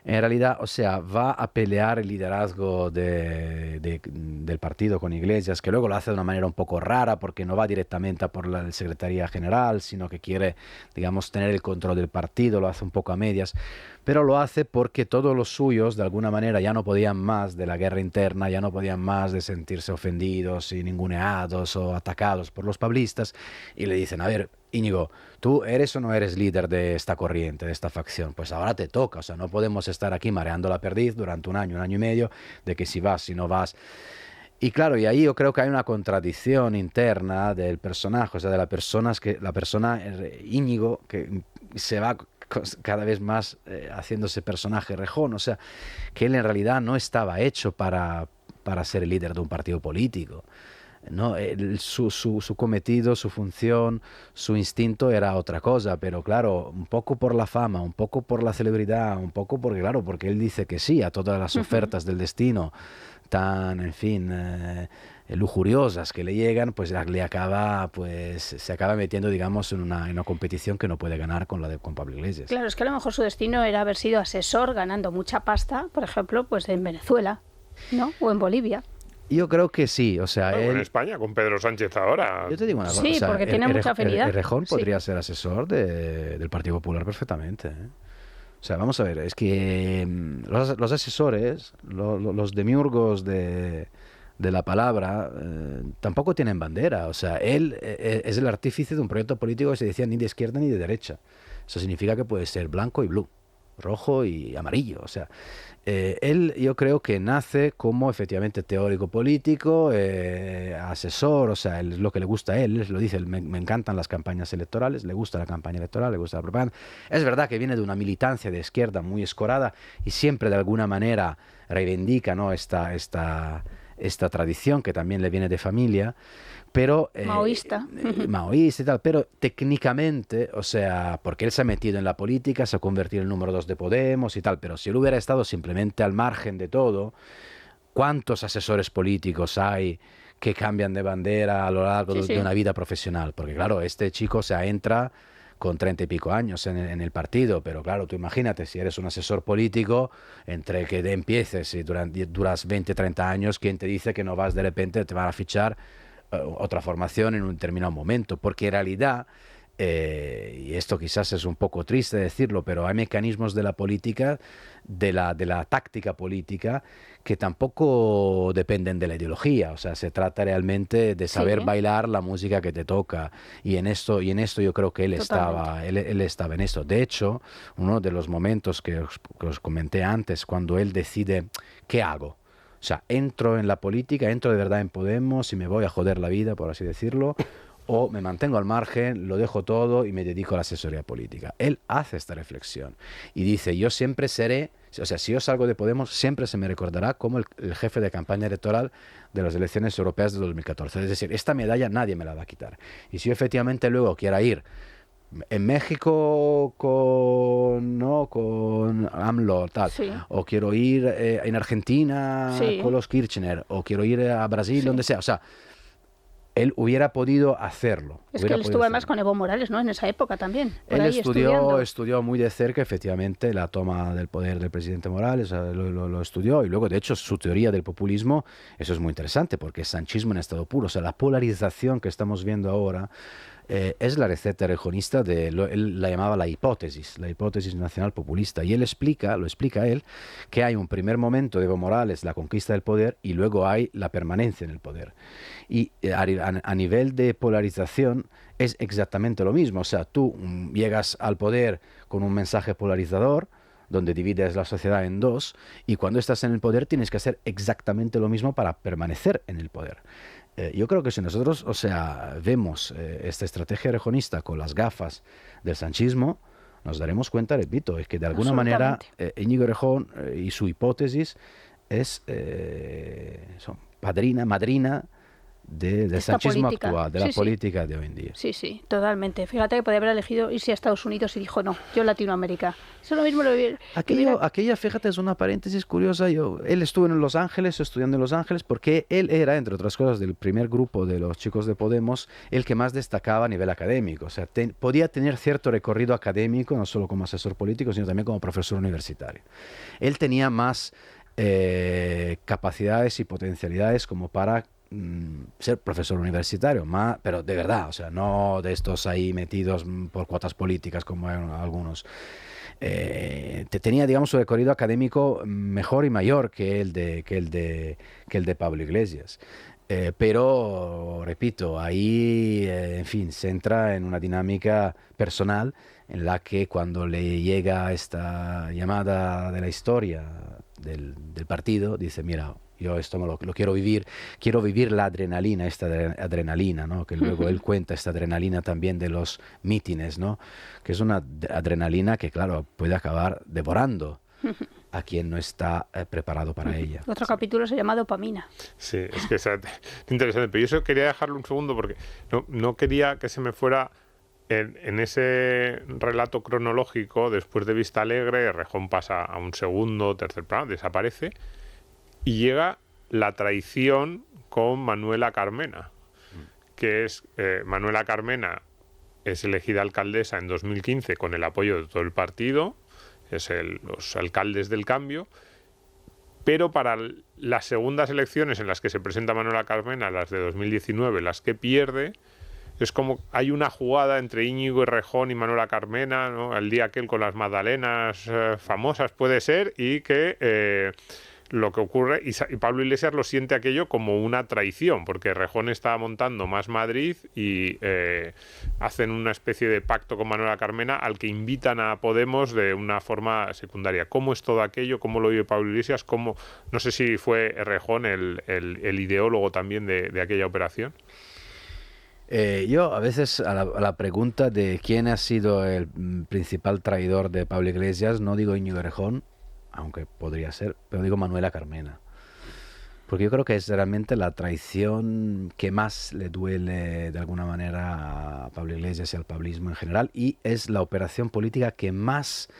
en realidad, o sea, va a pelear el liderazgo del partido con Iglesias, que luego lo hace de una manera un poco rara, porque no va directamente a por la Secretaría General, sino que quiere, digamos, tener el control del partido, lo hace un poco a medias, pero lo hace porque todos los suyos, de alguna manera, ya no podían más de la guerra interna, ya no podían más de sentirse ofendidos y ninguneados o atacados por los pablistas, y le dicen, a ver, Íñigo, ¿tú eres o no eres líder de esta corriente, de esta facción? Pues ahora te toca, o sea, no podemos estar aquí mareando la perdiz durante un año y medio, de que si vas, si no vas. Y claro, y ahí yo creo que hay una contradicción interna del personaje, o sea, de la persona Íñigo, que se va cada vez más haciéndose personaje Errejón, o sea, que él en realidad no estaba hecho para ser el líder de un partido político. No, su cometido, su función, su instinto era otra cosa, pero claro, un poco por la fama, un poco por la celebridad, un poco porque, claro, porque él dice que sí a todas las ofertas del destino tan, en fin, lujuriosas que le llegan, pues se acaba metiendo, digamos, en una competición que no puede ganar con Pablo Iglesias. Claro, es que a lo mejor su destino era haber sido asesor ganando mucha pasta, por ejemplo, pues en Venezuela, ¿no? O en Bolivia. Yo creo que sí, o sea, en España, con Pedro Sánchez ahora. Yo te digo una cosa, sí, o sea, porque tiene mucha afinidad. Errejón podría ser asesor del Partido Popular perfectamente, ¿eh? O sea, vamos a ver, es que los asesores, los demiurgos de la palabra, tampoco tienen bandera. O sea, él es el artífice de un proyecto político que se decía ni de izquierda ni de derecha. Eso significa que puede ser blanco y blue, rojo y amarillo. O sea, él yo creo que nace como efectivamente teórico político, asesor, o sea, es lo que le gusta a él lo dice, me encantan las campañas electorales, le gusta la campaña electoral, le gusta la propaganda. Es verdad que viene de una militancia de izquierda muy escorada y siempre de alguna manera reivindica, ¿no?, esta tradición que también le viene de familia, pero maoísta y tal, pero técnicamente, o sea, porque él se ha metido en la política, se ha convertido en el número 2 de Podemos y tal, pero si él hubiera estado simplemente al margen de todo, ¿cuántos asesores políticos hay que cambian de bandera a lo largo de una vida profesional? Porque claro, este chico entra con 30 y pico años en el partido, pero claro, tú imagínate, si eres un asesor político, entre que empieces y duras 20, 30 años, ¿quién te dice que no vas de repente, te van a fichar otra formación en un determinado momento? Porque en realidad, y esto quizás es un poco triste decirlo, pero hay mecanismos de la política, de la táctica política, que tampoco dependen de la ideología. O sea, se trata realmente de saber bailar la música que te toca. Y en esto yo creo que él estaba en esto. De hecho, uno de los momentos que os comenté antes, cuando él decide, ¿qué hago? O sea, entro en la política, entro de verdad en Podemos y me voy a joder la vida, por así decirlo, o me mantengo al margen, lo dejo todo y me dedico a la asesoría política. Él hace esta reflexión y dice, yo siempre seré, o sea, si yo salgo de Podemos, siempre se me recordará como el jefe de campaña electoral de las elecciones europeas de 2014. Es decir, esta medalla nadie me la va a quitar. Y si yo efectivamente luego quiera ir en México con AMLO, tal, Sí. o quiero ir en Argentina Sí. con los Kirchner, o quiero ir a Brasil, Sí. donde sea, o sea, él hubiera podido hacerlo. Es que él estuvo además con Evo Morales, ¿no? En esa época también. Por Él ahí estudiando. estudió muy de cerca, efectivamente, la toma del poder del presidente Morales, lo estudió, y luego, de hecho, su teoría del populismo, eso es muy interesante, porque es sanchismo en estado puro, o sea, la polarización que estamos viendo ahora es la receta rejonista él la llamaba la hipótesis nacional populista, y él lo explica él, que hay un primer momento de Evo Morales, la conquista del poder, y luego hay la permanencia en el poder. Y a nivel de polarización es exactamente lo mismo. O sea, tú llegas al poder con un mensaje polarizador, donde divides la sociedad en dos, y cuando estás en el poder tienes que hacer exactamente lo mismo para permanecer en el poder. Yo creo que si nosotros, o sea, vemos esta estrategia rejonista con las gafas del sanchismo, nos daremos cuenta, repito, es que de alguna manera Íñigo Errejón y su hipótesis es son madrina del sanchismo política actual, de la política de hoy en día. Sí, sí, totalmente. Fíjate que podría haber elegido irse a Estados Unidos y dijo, no, yo Latinoamérica. Eso lo mismo lo hubiera... Aquella, fíjate, es una paréntesis curiosa. Él estuvo en Los Ángeles, estudiando en Los Ángeles, porque él era, entre otras cosas, del primer grupo de los chicos de Podemos, el que más destacaba a nivel académico. O sea, podía tener cierto recorrido académico, no solo como asesor político, sino también como profesor universitario. Él tenía más capacidades y potencialidades como para ser profesor universitario, pero de verdad, o sea, no de estos ahí metidos por cuotas políticas como eran algunos. Tenía, digamos, un recorrido académico mejor y mayor que el de Pablo Iglesias. Pero, repito, ahí, en fin, se entra en una dinámica personal en la que cuando le llega esta llamada de la historia del partido, dice, mira, yo esto lo quiero vivir la adrenalina, esta adrenalina, ¿no? Que luego él cuenta esta adrenalina también de los mítines, ¿no? Que es una adrenalina que, claro, puede acabar devorando a quien no está preparado para ella. Otro capítulo se llama Dopamina. Sí, es que es interesante, pero yo eso quería dejarlo un segundo porque no quería que se me fuera en ese relato cronológico. Después de Vista Alegre, Errejón pasa a un segundo, tercer plano, desaparece. Y llega la traición con Manuela Carmena, que es Manuela Carmena es elegida alcaldesa en 2015 con el apoyo de todo el partido, es los alcaldes del cambio, pero para las segundas elecciones en las que se presenta Manuela Carmena, las de 2019, las que pierde, es como hay una jugada entre Íñigo Errejón y Manuela Carmena, ¿no? El día aquel con las magdalenas famosas puede ser, y que... lo que ocurre, y Pablo Iglesias lo siente aquello como una traición, porque Errejón está montando Más Madrid y hacen una especie de pacto con Manuela Carmena al que invitan a Podemos de una forma secundaria. ¿Cómo es todo aquello? ¿Cómo lo vive Pablo Iglesias? No sé si fue Errejón el ideólogo también de aquella operación. Yo a veces a la pregunta de quién ha sido el principal traidor de Pablo Iglesias, no digo Íñigo Errejón, aunque podría ser, pero digo Manuela Carmena. Porque yo creo que es realmente la traición que más le duele de alguna manera a Pablo Iglesias y al pablismo en general, y es la operación política que más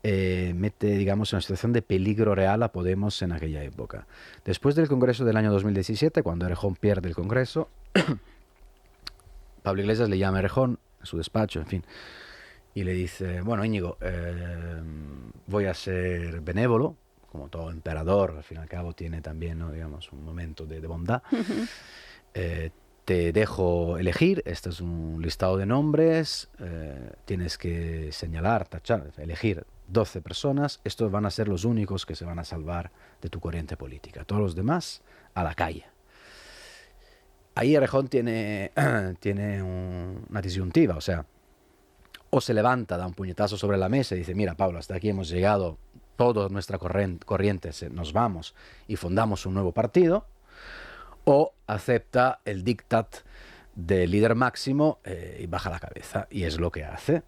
mete, digamos, en una situación de peligro real a Podemos en aquella época. Después del Congreso del año 2017, cuando Errejón pierde el Congreso, Pablo Iglesias le llama a Errejón a su despacho, en fin, y le dice, bueno, Íñigo, voy a ser benévolo, como todo emperador, al fin y al cabo tiene también, ¿no?, digamos, un momento de bondad. Te dejo elegir, este es un listado de nombres, tienes que señalar, tachar, elegir 12 personas, estos van a ser los únicos que se van a salvar de tu corriente política, todos los demás a la calle. Ahí Errejón tiene una disyuntiva, o sea, o se levanta, da un puñetazo sobre la mesa y dice, mira, Pablo, hasta aquí hemos llegado, toda nuestra corriente nos vamos y fundamos un nuevo partido, o acepta el diktat del líder máximo y baja la cabeza. Y es lo que hace,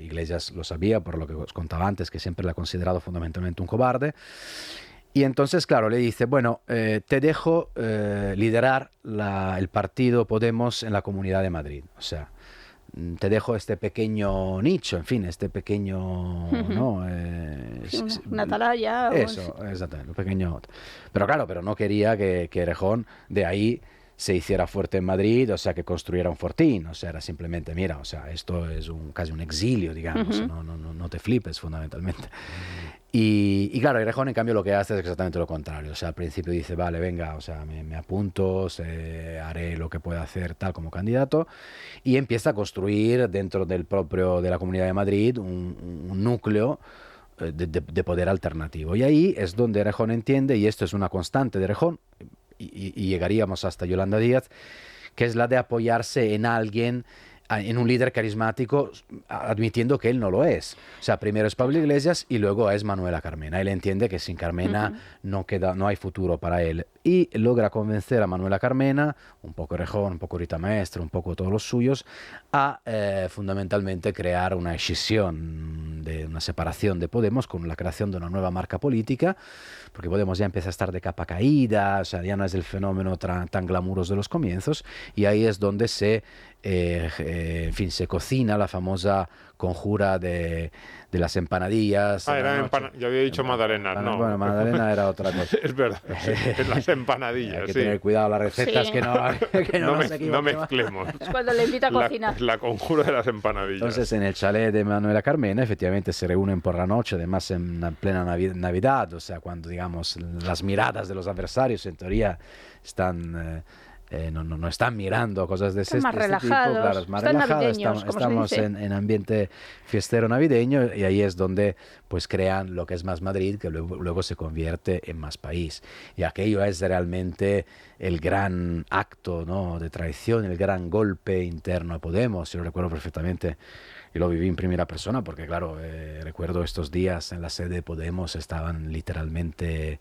Iglesias lo sabía, por lo que os contaba antes, que siempre le ha considerado fundamentalmente un cobarde. Y entonces, claro, le dice, bueno, te dejo liderar el partido Podemos en la Comunidad de Madrid. O sea, te dejo este pequeño nicho, en fin, este pequeño, ¿no? Una atalaya. Eso, exactamente, un pequeño. Pero claro, no quería que Errejón de ahí se hiciera fuerte en Madrid, o sea, que construyera un fortín, o sea, era simplemente, mira, o sea, esto es casi un exilio, digamos, no te flipes fundamentalmente. Y claro, Errejón en cambio lo que hace es exactamente lo contrario, o sea, al principio dice, vale, venga, o sea, me apunto, haré lo que pueda hacer tal como candidato, y empieza a construir dentro de la Comunidad de Madrid un núcleo de poder alternativo. Y ahí es donde Errejón entiende, y esto es una constante de Errejón, y llegaríamos hasta Yolanda Díaz, que es la de apoyarse en alguien, en un líder carismático, admitiendo que él no lo es. O sea, primero es Pablo Iglesias y luego es Manuela Carmena. Él entiende que sin Carmena no hay futuro para él. Y logra convencer a Manuela Carmena, un poco Errejón, un poco Rita Maestre, un poco todos los suyos, a fundamentalmente crear una escisión, una separación de Podemos con la creación de una nueva marca política, porque Podemos ya empieza a estar de capa caída, o sea, ya no es el fenómeno tan glamuroso de los comienzos, y ahí es donde se cocina la famosa conjura de las empanadillas. Yo había dicho magdalenas, no. Bueno, magdalena era otra cosa. Es verdad, las empanadillas. Hay que tener cuidado las recetas, que no mezclemos. Es cuando le invita a cocinar. La conjura de las empanadillas. Entonces, en el chalet de Manuela Carmena, efectivamente se reúnen por la noche, además en plena Navidad, o sea, cuando, digamos, las miradas de los adversarios, en teoría, están... no están mirando cosas de este tipo, claro, es más relajado, estamos en ambiente fiestero navideño, y ahí es donde pues crean lo que es Más Madrid, que luego se convierte en Más País, y aquello es realmente el gran acto, ¿no?, de traición, el gran golpe interno a Podemos. Yo lo recuerdo perfectamente. Yo lo viví en primera persona porque, claro, recuerdo estos días en la sede de Podemos estaban literalmente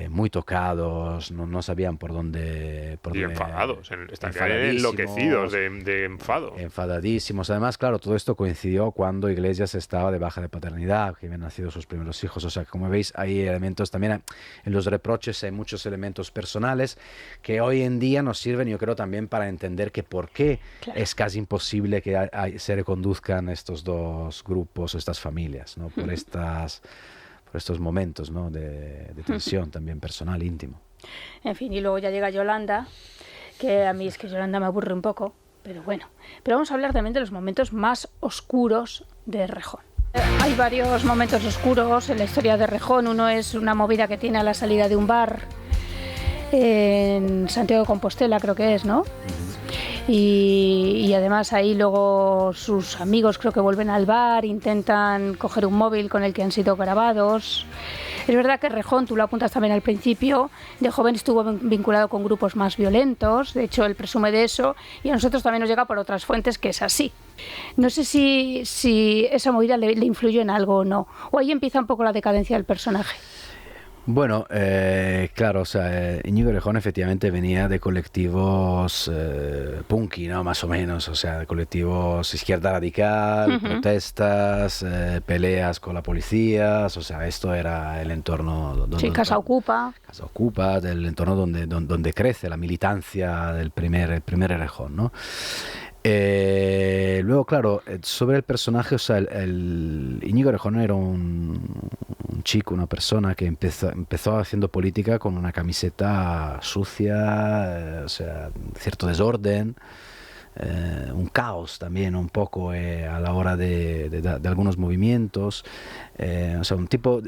muy tocados, no sabían por dónde... Y enfadados, estarían enloquecidos de enfado. Enfadadísimos. Además, claro, todo esto coincidió cuando Iglesias estaba de baja de paternidad, que habían nacido sus primeros hijos. O sea, como veis, hay elementos también, en los reproches hay muchos elementos personales que hoy en día nos sirven, yo creo, también para entender que por qué es casi imposible que se reconduzcan estos dos grupos, estas familias, ¿no? Por estos momentos, ¿no?, de tensión también personal, íntimo. En fin, y luego ya llega Yolanda, que a mí es que Yolanda me aburre un poco, pero bueno. Pero vamos a hablar también de los momentos más oscuros de Errejón. Hay varios momentos oscuros en la historia de Errejón. Uno es una movida que tiene a la salida de un bar en Santiago de Compostela, creo que es, ¿no? Y además ahí luego sus amigos creo que vuelven al bar, intentan coger un móvil con el que han sido grabados. Es verdad que Errejón, tú lo apuntas también al principio, de joven estuvo vinculado con grupos más violentos, de hecho él presume de eso, y a nosotros también nos llega por otras fuentes que es así. No sé si esa movida le influyó en algo o no, o ahí empieza un poco la decadencia del personaje. Bueno, claro, o sea, Íñigo Errejón efectivamente venía de colectivos punky, ¿no?, más o menos, o sea, de colectivos izquierda radical, protestas, peleas con la policía, o sea, esto era el entorno donde... Sí, Casa Ocupa. Casa Ocupa, del entorno donde crece la militancia del primer Errejón, ¿no? Luego, claro, sobre el personaje, o sea, el Íñigo Errejón era un chico, una persona que empezó haciendo política con una camiseta sucia, o sea, cierto desorden, un caos también un poco a la hora de algunos movimientos, o sea, un tipo,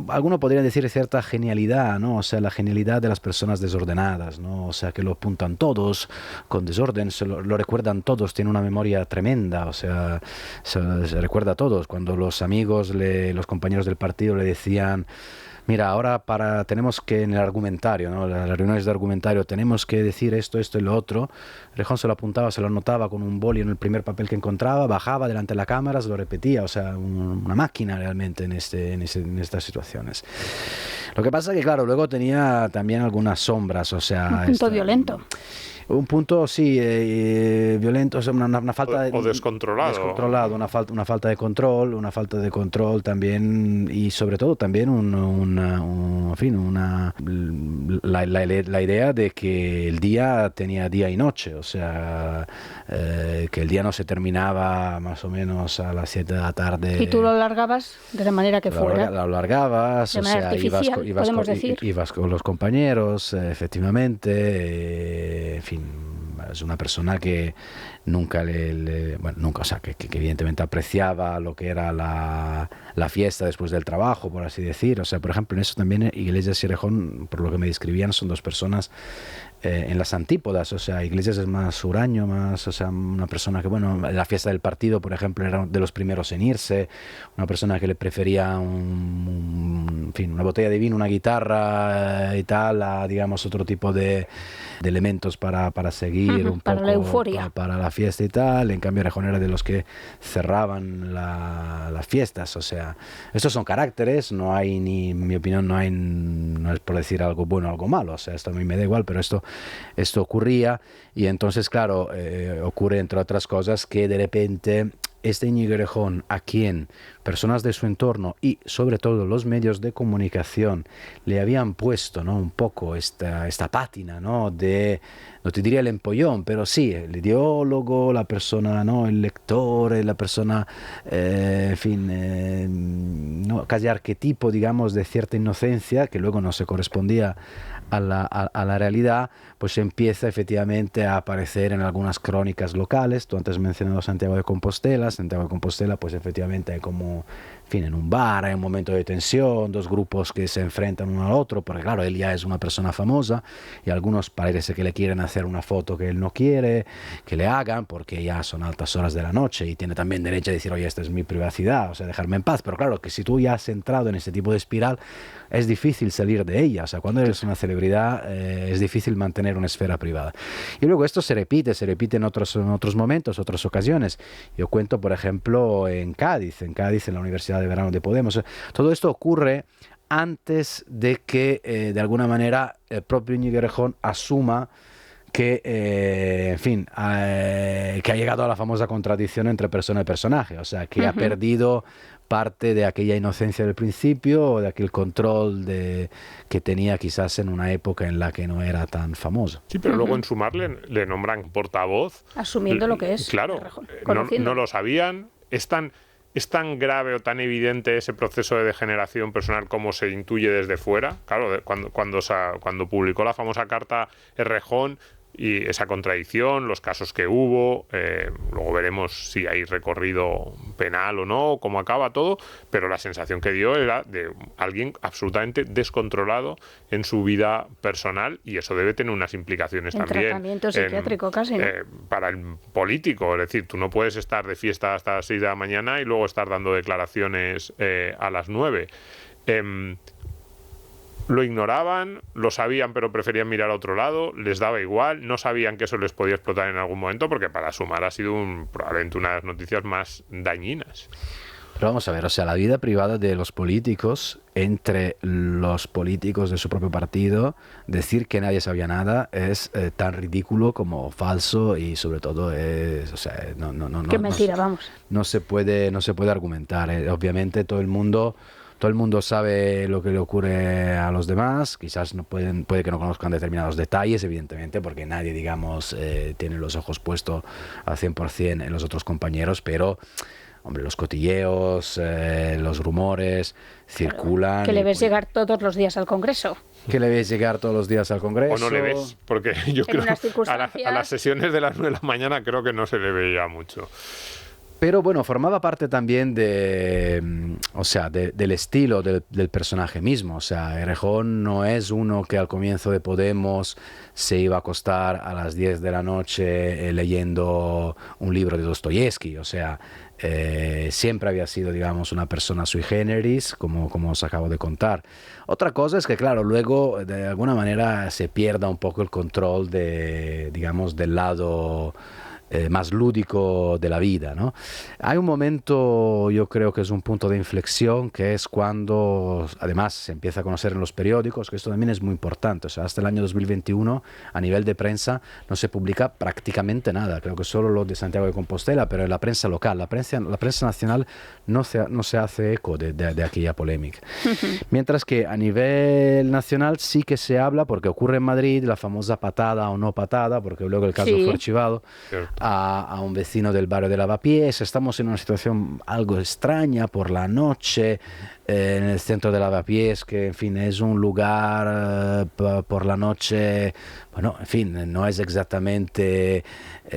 alguno podría decir cierta genialidad, ¿no? O sea, la genialidad de las personas desordenadas, ¿no? O sea, que lo apuntan todos con desorden, lo recuerdan todos, tiene una memoria tremenda, o sea, se recuerda a todos. Cuando los amigos, los compañeros del partido le decían: mira, ahora tenemos que en el argumentario, ¿no?, las reuniones de argumentario, tenemos que decir esto y lo otro. Errejón se lo apuntaba, se lo anotaba con un boli en el primer papel que encontraba, bajaba delante de la cámara, se lo repetía, o sea, una máquina realmente en estas situaciones. Lo que pasa es que, claro, luego tenía también algunas sombras, o sea... Un punto violento. Un punto, sí, violento, o sea, una falta de... O descontrolado. Descontrolado, una falta de control también, y sobre todo también en fin, la idea de que el día tenía día y noche, o sea, que el día no se terminaba más o menos a las 7 de la tarde. Y tú lo alargabas de la manera que fuera. Lo alargabas, de o manera sea, artificial, podemos decir. ibas con los compañeros, efectivamente, en fin, es una persona que nunca bueno, nunca, o sea, que evidentemente apreciaba lo que era la fiesta después del trabajo, por así decir. O sea, por ejemplo, en eso también Iglesias y Errejón, por lo que me describían, son dos personas en las antípodas. O sea, Iglesias es más huraño, más, o sea, una persona que, bueno, en la fiesta del partido, por ejemplo, era de los primeros en irse, una persona que le prefería en fin, una botella de vino, una guitarra y tal, a, digamos, otro tipo de elementos para seguir un para poco, la euforia, para la fiesta y tal. En cambio, Errejón era de los que cerraban las fiestas. O sea, estos son caracteres, no hay, ni en mi opinión, no es por decir algo bueno o algo malo. O sea, esto a mí me da igual, pero esto ocurría, y entonces, claro, ocurre, entre otras cosas, que de repente este Íñigo Errejón, a quien personas de su entorno y sobre todo los medios de comunicación le habían puesto, ¿no?, un poco esta pátina, ¿no?, de, no te diría el empollón, pero sí, el ideólogo, la persona, ¿no?, el lector, la persona, en fin, ¿no?, casi arquetipo, digamos, de cierta inocencia, que luego no se correspondía a la realidad, pues empieza efectivamente a aparecer en algunas crónicas locales. Tú antes has mencionado Santiago de Compostela. Santiago de Compostela, pues efectivamente hay como, en fin, en un bar hay un momento de tensión, dos grupos que se enfrentan uno al otro, porque claro, él ya es una persona famosa y algunos parece que le quieren hacer una foto que él no quiere que le hagan, porque ya son altas horas de la noche y tiene también derecho a decir, oye, esta es mi privacidad, o sea, dejarme en paz. Pero claro, que si tú ya has entrado en ese tipo de espiral, es difícil salir de ella. O sea, cuando eres una celebridad, es difícil mantener una esfera privada. Y luego esto se repite en otros momentos, otras ocasiones. Yo cuento, por ejemplo, en Cádiz, en la Universidad de Verano de Podemos. Todo esto ocurre antes de que, de alguna manera, el propio Íñigo Errejón asuma que, en fin, que ha llegado a la famosa contradicción entre persona y personaje. O sea, que ha perdido parte de aquella inocencia del principio, o de aquel control que tenía quizás en una época en la que no era tan famoso. Sí, pero luego en Sumar le nombran portavoz. Asumiendo lo que es. Claro, no lo sabían. Es tan grave o tan evidente ese proceso de degeneración personal como se intuye desde fuera. Claro, cuando publicó la famosa carta Errejón, y esa contradicción, los casos que hubo, luego veremos si hay recorrido penal o no, cómo acaba todo, pero la sensación que dio era de alguien absolutamente descontrolado en su vida personal, y eso debe tener unas implicaciones también. Tratamiento psiquiátrico casi, ¿no? Para el político, es decir, tú no puedes estar de fiesta hasta las 6 de la mañana y luego estar dando declaraciones a las 9. Lo ignoraban, lo sabían, pero preferían mirar a otro lado, les daba igual, no sabían que eso les podía explotar en algún momento, porque para Sumar ha sido probablemente una de las noticias más dañinas. Pero vamos a ver, o sea, la vida privada de los políticos, entre los políticos de su propio partido, decir que nadie sabía nada es tan ridículo como falso, y sobre todo es, o sea, qué mentira, vamos. No se puede argumentar. Obviamente todo el mundo sabe lo que le ocurre a los demás. Quizás puede que no conozcan determinados detalles, evidentemente, porque nadie, digamos, tiene los ojos puestos al 100% en los otros compañeros, pero, hombre, los cotilleos, los rumores circulan. Que le ves llegar todos los días al Congreso. Que le ves llegar todos los días al Congreso. O no le ves, porque yo creo que a las sesiones de las 9 de la mañana creo que no se le veía mucho. Pero bueno, formaba parte también del estilo del personaje mismo. O sea, Errejón no es uno que al comienzo de Podemos se iba a acostar a las 10 de la noche leyendo un libro de Dostoyevsky. O sea, siempre había sido, digamos, una persona sui generis, como os acabo de contar. Otra cosa es que, claro, luego de alguna manera se pierda un poco el control digamos, del lado más lúdico de la vida, ¿no? Hay un momento, yo creo que es un punto de inflexión, que es cuando, además, se empieza a conocer en los periódicos, que esto también es muy importante. O sea, hasta el año 2021, a nivel de prensa, no se publica prácticamente nada. Creo que solo lo de Santiago de Compostela, pero en la prensa local, la prensa nacional no se hace eco de aquella polémica. Mientras que a nivel nacional sí que se habla, porque ocurre en Madrid, la famosa patada o no patada, porque luego el caso fue archivado a un vecino del barrio de Lavapiés. Estamos en una situación algo extraña por la noche, en el centro de Lavapiés, que en fin es un lugar por la noche, bueno, en fin, no es exactamente...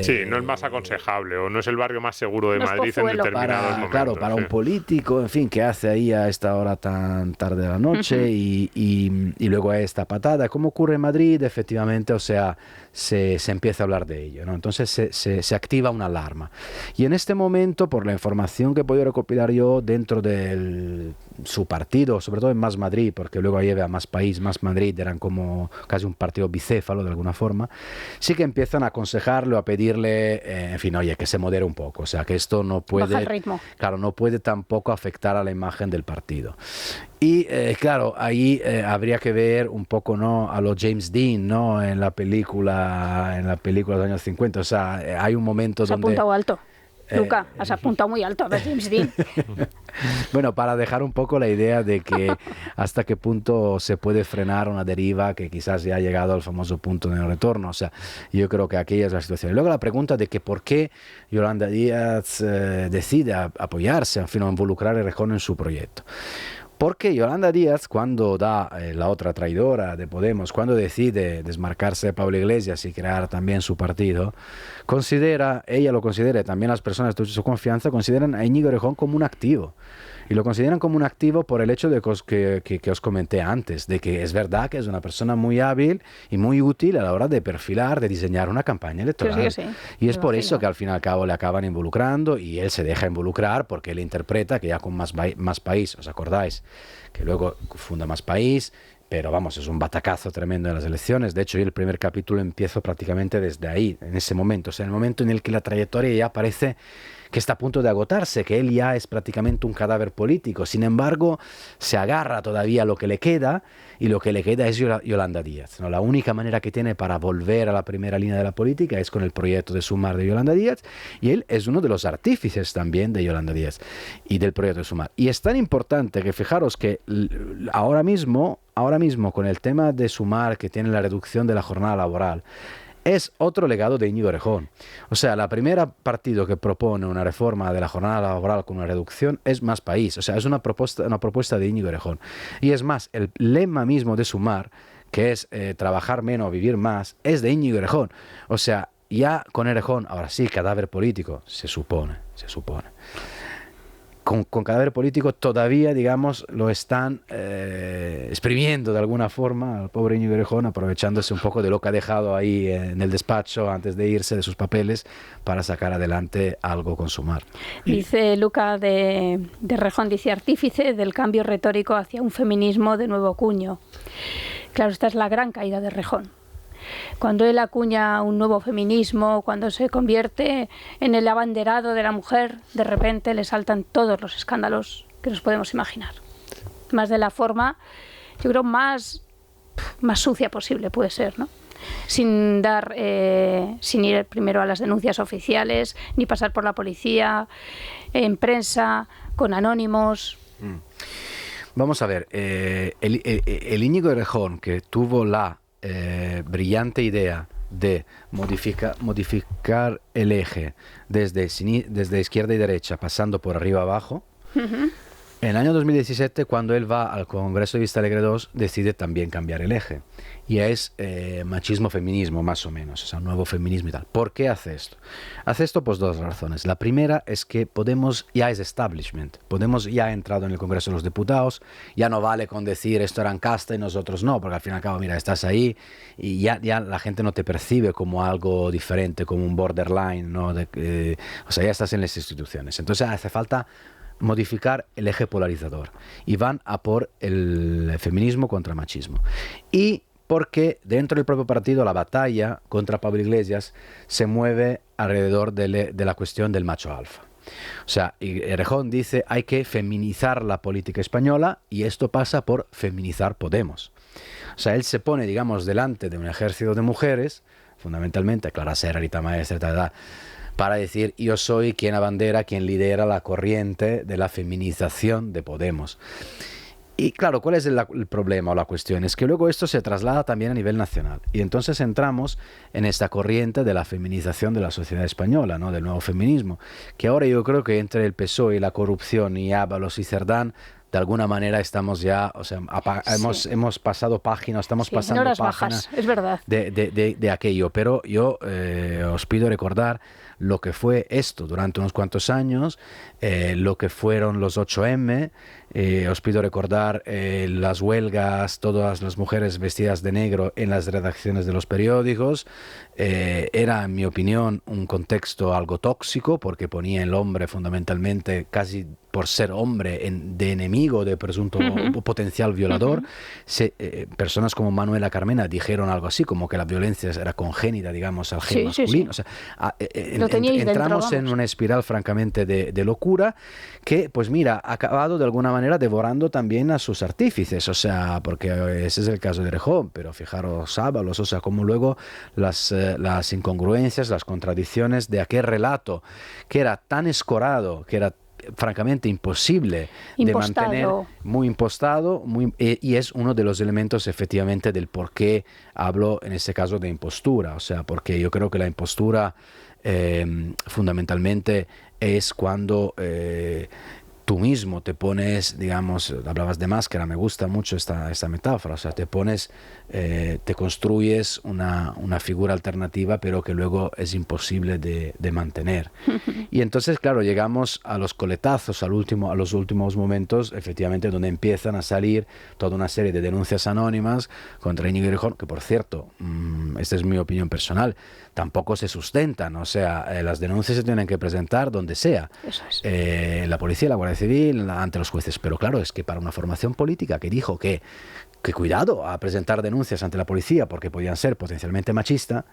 sí, no es más aconsejable o no es el barrio más seguro de Madrid en determinados momentos. Claro, para un político, en fin, que hace ahí a esta hora tan tarde de la noche y luego a esta patada. Como ocurre en Madrid, efectivamente, o sea, se empieza a hablar de ello, ¿no? Entonces se activa una alarma. Y en este momento, por la información que he podido recopilar yo dentro de su partido, sobre todo en Más Madrid, porque luego lleva a Más País, Más Madrid, eran como casi un partido bicéfalo de alguna forma, sí que empiezan a aconsejarlo, a pedirle, en fin, oye, que se modere un poco, o sea, que esto no puede... Baja el ritmo. Claro, no puede tampoco afectar a la imagen del partido. Y claro, ahí habría que ver un poco, ¿no?, a lo James Dean, ¿no?, en la película de los años 50. O sea, hay un momento donde... Se ha apuntado alto. Luca, has apuntado muy alto a ver James Dean. Bueno, para dejar un poco la idea de que hasta qué punto se puede frenar una deriva que quizás ya ha llegado al famoso punto de no retorno. O sea, yo creo que aquella es la situación. Y luego la pregunta de que por qué Yolanda Díaz decide apoyarse, en fin, o involucrar a Errejón en su proyecto. Porque Yolanda Díaz, cuando da la otra traidora de Podemos, cuando decide desmarcarse de Pablo Iglesias y crear también su partido, ella lo considera, y también las personas de su confianza consideran a Íñigo Errejón como un activo. Y lo consideran como un activo por el hecho de que os comenté antes, de que es verdad que es una persona muy hábil y muy útil a la hora de perfilar, de diseñar una campaña electoral. Sí. Y es por eso que al fin y al cabo le acaban involucrando y él se deja involucrar porque él interpreta que ya con más País, ¿os acordáis? Que luego funda Más País, pero vamos, es un batacazo tremendo en las elecciones. De hecho, yo el primer capítulo empiezo prácticamente desde ahí, en ese momento, o sea, en el momento en el que la trayectoria ya parece que está a punto de agotarse, que él ya es prácticamente un cadáver político. Sin embargo, se agarra todavía a lo que le queda, y lo que le queda es Yolanda Díaz, ¿no? La única manera que tiene para volver a la primera línea de la política es con el proyecto de Sumar de Yolanda Díaz, y él es uno de los artífices también de Yolanda Díaz y del proyecto de Sumar. Y es tan importante que fijaros que ahora mismo con el tema de Sumar, que tiene la reducción de la jornada laboral, es otro legado de Íñigo Errejón. O sea, la primera partido que propone una reforma de la jornada laboral con una reducción es Más País. O sea, es una propuesta de Íñigo Errejón. Y es más, el lema mismo de Sumar, que es trabajar menos, vivir más, es de Íñigo Errejón. O sea, ya con Errejón, ahora sí, cadáver político, se supone. Con cadáver político todavía, digamos, lo están exprimiendo de alguna forma al pobre Íñigo Errejón, aprovechándose un poco de lo que ha dejado ahí en el despacho antes de irse, de sus papeles, para sacar adelante algo con Sumar. Dice Luca de Errejón, dice artífice del cambio retórico hacia un feminismo de nuevo cuño. Claro, esta es la gran caída de Errejón. Cuando él acuña un nuevo feminismo, cuando se convierte en el abanderado de la mujer, de repente le saltan todos los escándalos que nos podemos imaginar. Más de la forma, yo creo, más sucia posible puede ser, ¿no? Sin ir primero a las denuncias oficiales, ni pasar por la policía, en prensa, con anónimos. Vamos a ver, el Íñigo Errejón, que tuvo la brillante idea de modificar el eje desde izquierda y derecha, pasando por arriba abajo. En el año 2017, cuando él va al Congreso de Vista Alegre 2, decide también cambiar el eje. Y es machismo-feminismo, más o menos, o sea, un nuevo feminismo y tal. ¿Por qué hace esto? Hace esto por dos razones. La primera es que Podemos ya es establishment. Podemos ya ha entrado en el Congreso de los Diputados. Ya no vale con decir esto eran casta y nosotros no, porque al fin y al cabo, mira, estás ahí y ya la gente no te percibe como algo diferente, como un borderline, ¿no? O sea, ya estás en las instituciones. Entonces hace falta modificar el eje polarizador y van a por el feminismo contra machismo. Y porque dentro del propio partido la batalla contra Pablo Iglesias se mueve alrededor de la cuestión del macho alfa. O sea, Errejón dice hay que feminizar la política española y esto pasa por feminizar Podemos. O sea, él se pone, digamos, delante de un ejército de mujeres, fundamentalmente Clara Serra, Rita Maestre, para decir yo soy quien abandera, quien lidera la corriente de la feminización de Podemos. Y claro, ¿cuál es el problema o la cuestión? Es que luego esto se traslada también a nivel nacional. Y entonces entramos en esta corriente de la feminización de la sociedad española, ¿no? Del nuevo feminismo, que ahora yo creo que entre el PSOE y la corrupción y Ábalos y Cerdán, de alguna manera estamos ya, o sea, hemos pasado página, estamos pasando páginas bajas, es verdad. De aquello. Pero yo os pido recordar lo que fue esto durante unos cuantos años, lo que fueron los 8M, os pido recordar las huelgas, todas las mujeres vestidas de negro en las redacciones de los periódicos. Era, en mi opinión, un contexto algo tóxico porque ponía el hombre fundamentalmente, casi por ser hombre, de enemigo, de presunto potencial violador. Personas como Manuela Carmena dijeron algo así, como que la violencia era congénita, digamos, al gen masculino. Sí. O sea, entramos en una espiral francamente de locura que, pues mira, ha acabado de alguna manera devorando también a sus artífices, o sea, porque ese es el caso de Errejón, pero fijaros Ábalos, o sea, como luego las incongruencias, las contradicciones de aquel relato que era tan escorado, que era francamente imposible de mantener, muy impostado, y es uno de los elementos efectivamente del por qué hablo en este caso de impostura, o sea, porque yo creo que la impostura fundamentalmente es cuando tú mismo te pones, digamos, hablabas de máscara, me gusta mucho esta metáfora, o sea, te pones, te construyes una figura alternativa, pero que luego es imposible de mantener. Y entonces, claro, llegamos a los coletazos, a los últimos momentos, efectivamente, donde empiezan a salir toda una serie de denuncias anónimas contra Íñigo Errejón, que por cierto, esta es mi opinión personal, tampoco se sustentan, o sea, las denuncias se tienen que presentar donde sea. Eso es. La policía, la Guardia Civil, ante los jueces. Pero claro, es que para una formación política que dijo que cuidado a presentar denuncias ante la policía porque podían ser potencialmente machistas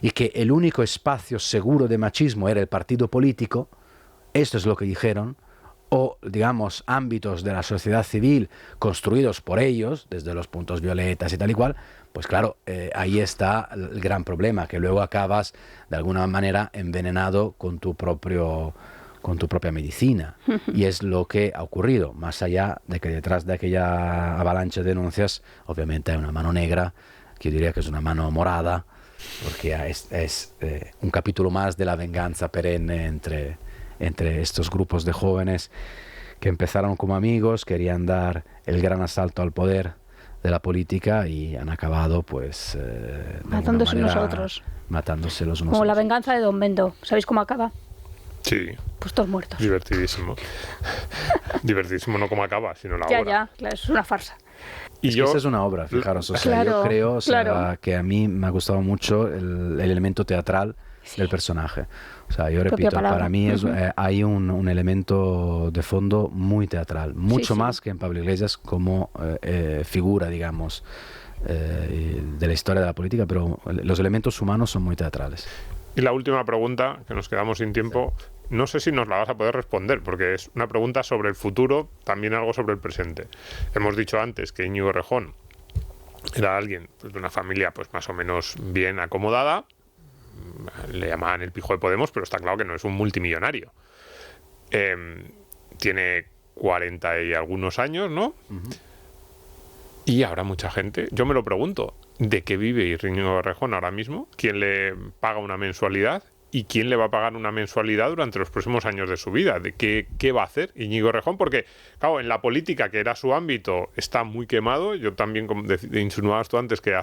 y que el único espacio seguro de machismo era el partido político, esto es lo que dijeron, o digamos ámbitos de la sociedad civil construidos por ellos, desde los puntos violetas y tal y cual, pues claro, ahí está el gran problema, que luego acabas de alguna manera envenenado con tu propia medicina. Y es lo que ha ocurrido, más allá de que detrás de aquella avalancha de denuncias, obviamente hay una mano negra, que yo diría que es una mano morada, porque es un capítulo más de la venganza perenne entre estos grupos de jóvenes que empezaron como amigos, querían dar el gran asalto al poder de la política y han acabado pues matándose unos a otros. Matándose los unos como a la otros. venganza de Don Bendo. ¿Sabéis cómo acaba? Sí. Pues todos muertos. Divertidísimo. Divertidísimo no como acaba, sino la obra. Ya, claro, es una farsa. Y es que esa es una obra, fijaros, o sea, yo creo que a mí me ha gustado mucho el elemento teatral del personaje. O sea, yo repito, para mí hay un elemento de fondo muy teatral, mucho más que en Pablo Iglesias como figura, digamos, de la historia de la política, pero los elementos humanos son muy teatrales. Y la última pregunta, que nos quedamos sin tiempo, no sé si nos la vas a poder responder, porque es una pregunta sobre el futuro, también algo sobre el presente. Hemos dicho antes que Íñigo Errejón era alguien pues, de una familia pues más o menos bien acomodada, le llamaban el pijo de Podemos, pero está claro que no es un multimillonario. Tiene 40 y algunos años, ¿no? Y habrá mucha gente, yo me lo pregunto, ¿de qué vive Íñigo Errejón ahora mismo? ¿Quién le paga una mensualidad? ¿Y quién le va a pagar una mensualidad durante los próximos años de su vida? ¿De qué va a hacer Íñigo Errejón? Porque, claro, en la política, que era su ámbito, está muy quemado. Yo también, como insinuabas tú antes, que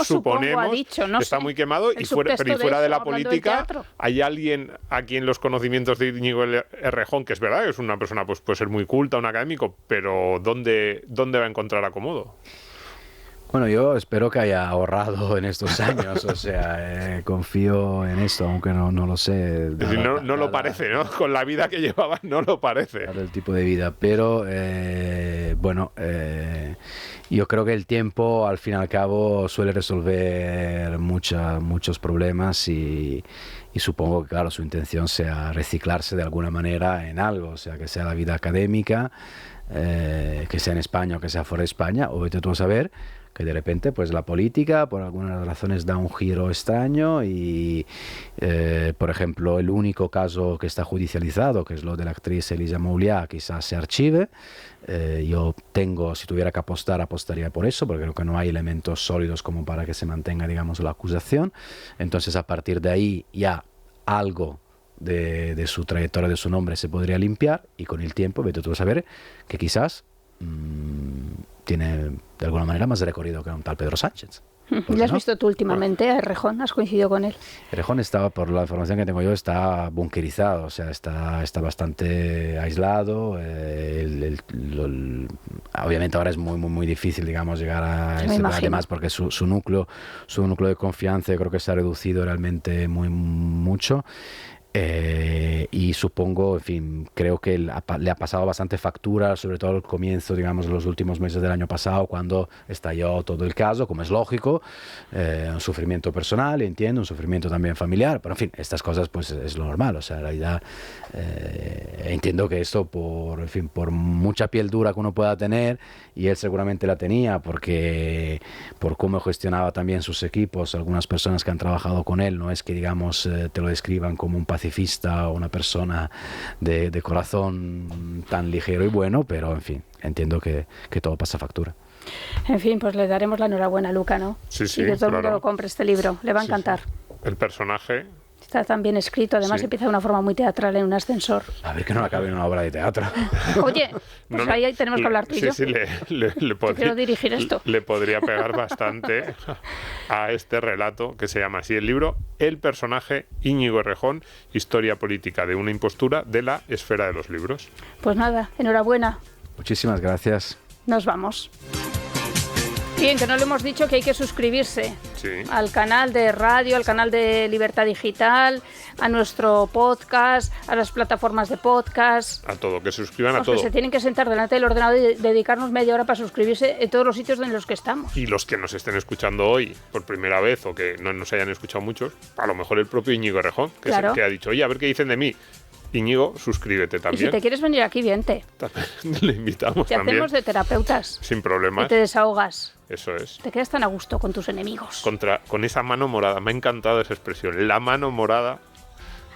suponemos ha dicho, no está sé, muy quemado. Y fuera de la política, ¿hay alguien aquí en los conocimientos de Íñigo Errejón, que es verdad, que es una persona, pues puede ser muy culta, un académico, pero ¿dónde va a encontrar acomodo? Bueno, yo espero que haya ahorrado en estos años, o sea, confío en esto, aunque no lo sé. No lo parece, ¿no? Con la vida que llevaba no lo parece. El tipo de vida, pero bueno, yo creo que el tiempo al fin y al cabo suele resolver muchos problemas y supongo que, claro, su intención sea reciclarse de alguna manera en algo, o sea, que sea la vida académica, que sea en España o que sea fuera de España, o vete tú a saber que de repente pues la política por algunas razones da un giro extraño y por ejemplo el único caso que está judicializado, que es lo de la actriz Elisa Mouliá, quizás se archive. Yo si tuviera que apostar, apostaría por eso, porque creo que no hay elementos sólidos como para que se mantenga, digamos, la acusación. Entonces a partir de ahí ya algo de su trayectoria, de su nombre se podría limpiar, y con el tiempo vete tú a saber que quizás tiene de alguna manera más recorrido que un tal Pedro Sánchez. ¿Le has visto tú últimamente a Errejón? ¿Has coincidido con él? Errejón estaba, por la información que tengo yo, está bunkerizado, o sea, está bastante aislado. Obviamente ahora es muy difícil, digamos, llegar a además porque su núcleo de confianza yo creo que se ha reducido realmente mucho. Y supongo, en fin, creo que le ha pasado bastante factura, sobre todo al comienzo, digamos, los últimos meses del año pasado, cuando estalló todo el caso, como es lógico, un sufrimiento personal, entiendo, un sufrimiento también familiar, pero en fin, estas cosas pues es lo normal, o sea, en realidad entiendo que esto por mucha piel dura que uno pueda tener, y él seguramente la tenía, porque por cómo gestionaba también sus equipos, algunas personas que han trabajado con él, no es que, digamos, te lo describan como un pacifista o una persona de corazón tan ligero y bueno, pero en fin, entiendo que todo pasa factura. En fin, pues le daremos la enhorabuena a Luca, ¿no? Sí, y que todo el mundo lo compre este libro, le va a encantar. Sí. El personaje... Está tan bien escrito, además empieza de una forma muy teatral en un ascensor. A ver que no acabe en una obra de teatro. Oye, pues ahí tenemos que hablar tú y yo. Sí, le podría, quiero dirigir esto. Le podría pegar bastante a este relato que se llama así el libro, El personaje Íñigo Errejón, historia política de una impostura de la esfera de los libros. Pues nada, enhorabuena. Muchísimas gracias. Nos vamos. Bien, que no le hemos dicho que hay que suscribirse al canal de radio, al canal de Libertad Digital, a nuestro podcast, a las plataformas de podcast. A todo, que se suscriban a todo. Que se tienen que sentar delante del ordenador y dedicarnos media hora para suscribirse en todos los sitios en los que estamos. Y los que nos estén escuchando hoy por primera vez o que no nos hayan escuchado muchos, a lo mejor el propio Íñigo Errejón, que es el que ha dicho, oye, a ver qué dicen de mí. Íñigo, suscríbete también. Y si te quieres venir aquí, vente. Le invitamos te también. Te hacemos de terapeutas. Sin problemas. Y te desahogas. Eso es. Te quedas tan a gusto con tus enemigos. Con esa mano morada. Me ha encantado esa expresión. La mano morada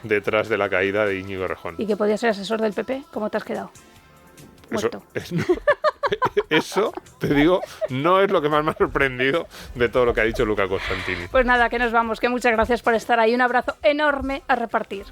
detrás de la caída de Íñigo Errejón. ¿Y que podías ser asesor del PP? ¿Cómo te has quedado? Muerto. Eso, te digo, no es lo que más me ha sorprendido de todo lo que ha dicho Luca Costantini. Pues nada, que nos vamos. Que muchas gracias por estar ahí. Un abrazo enorme a repartir.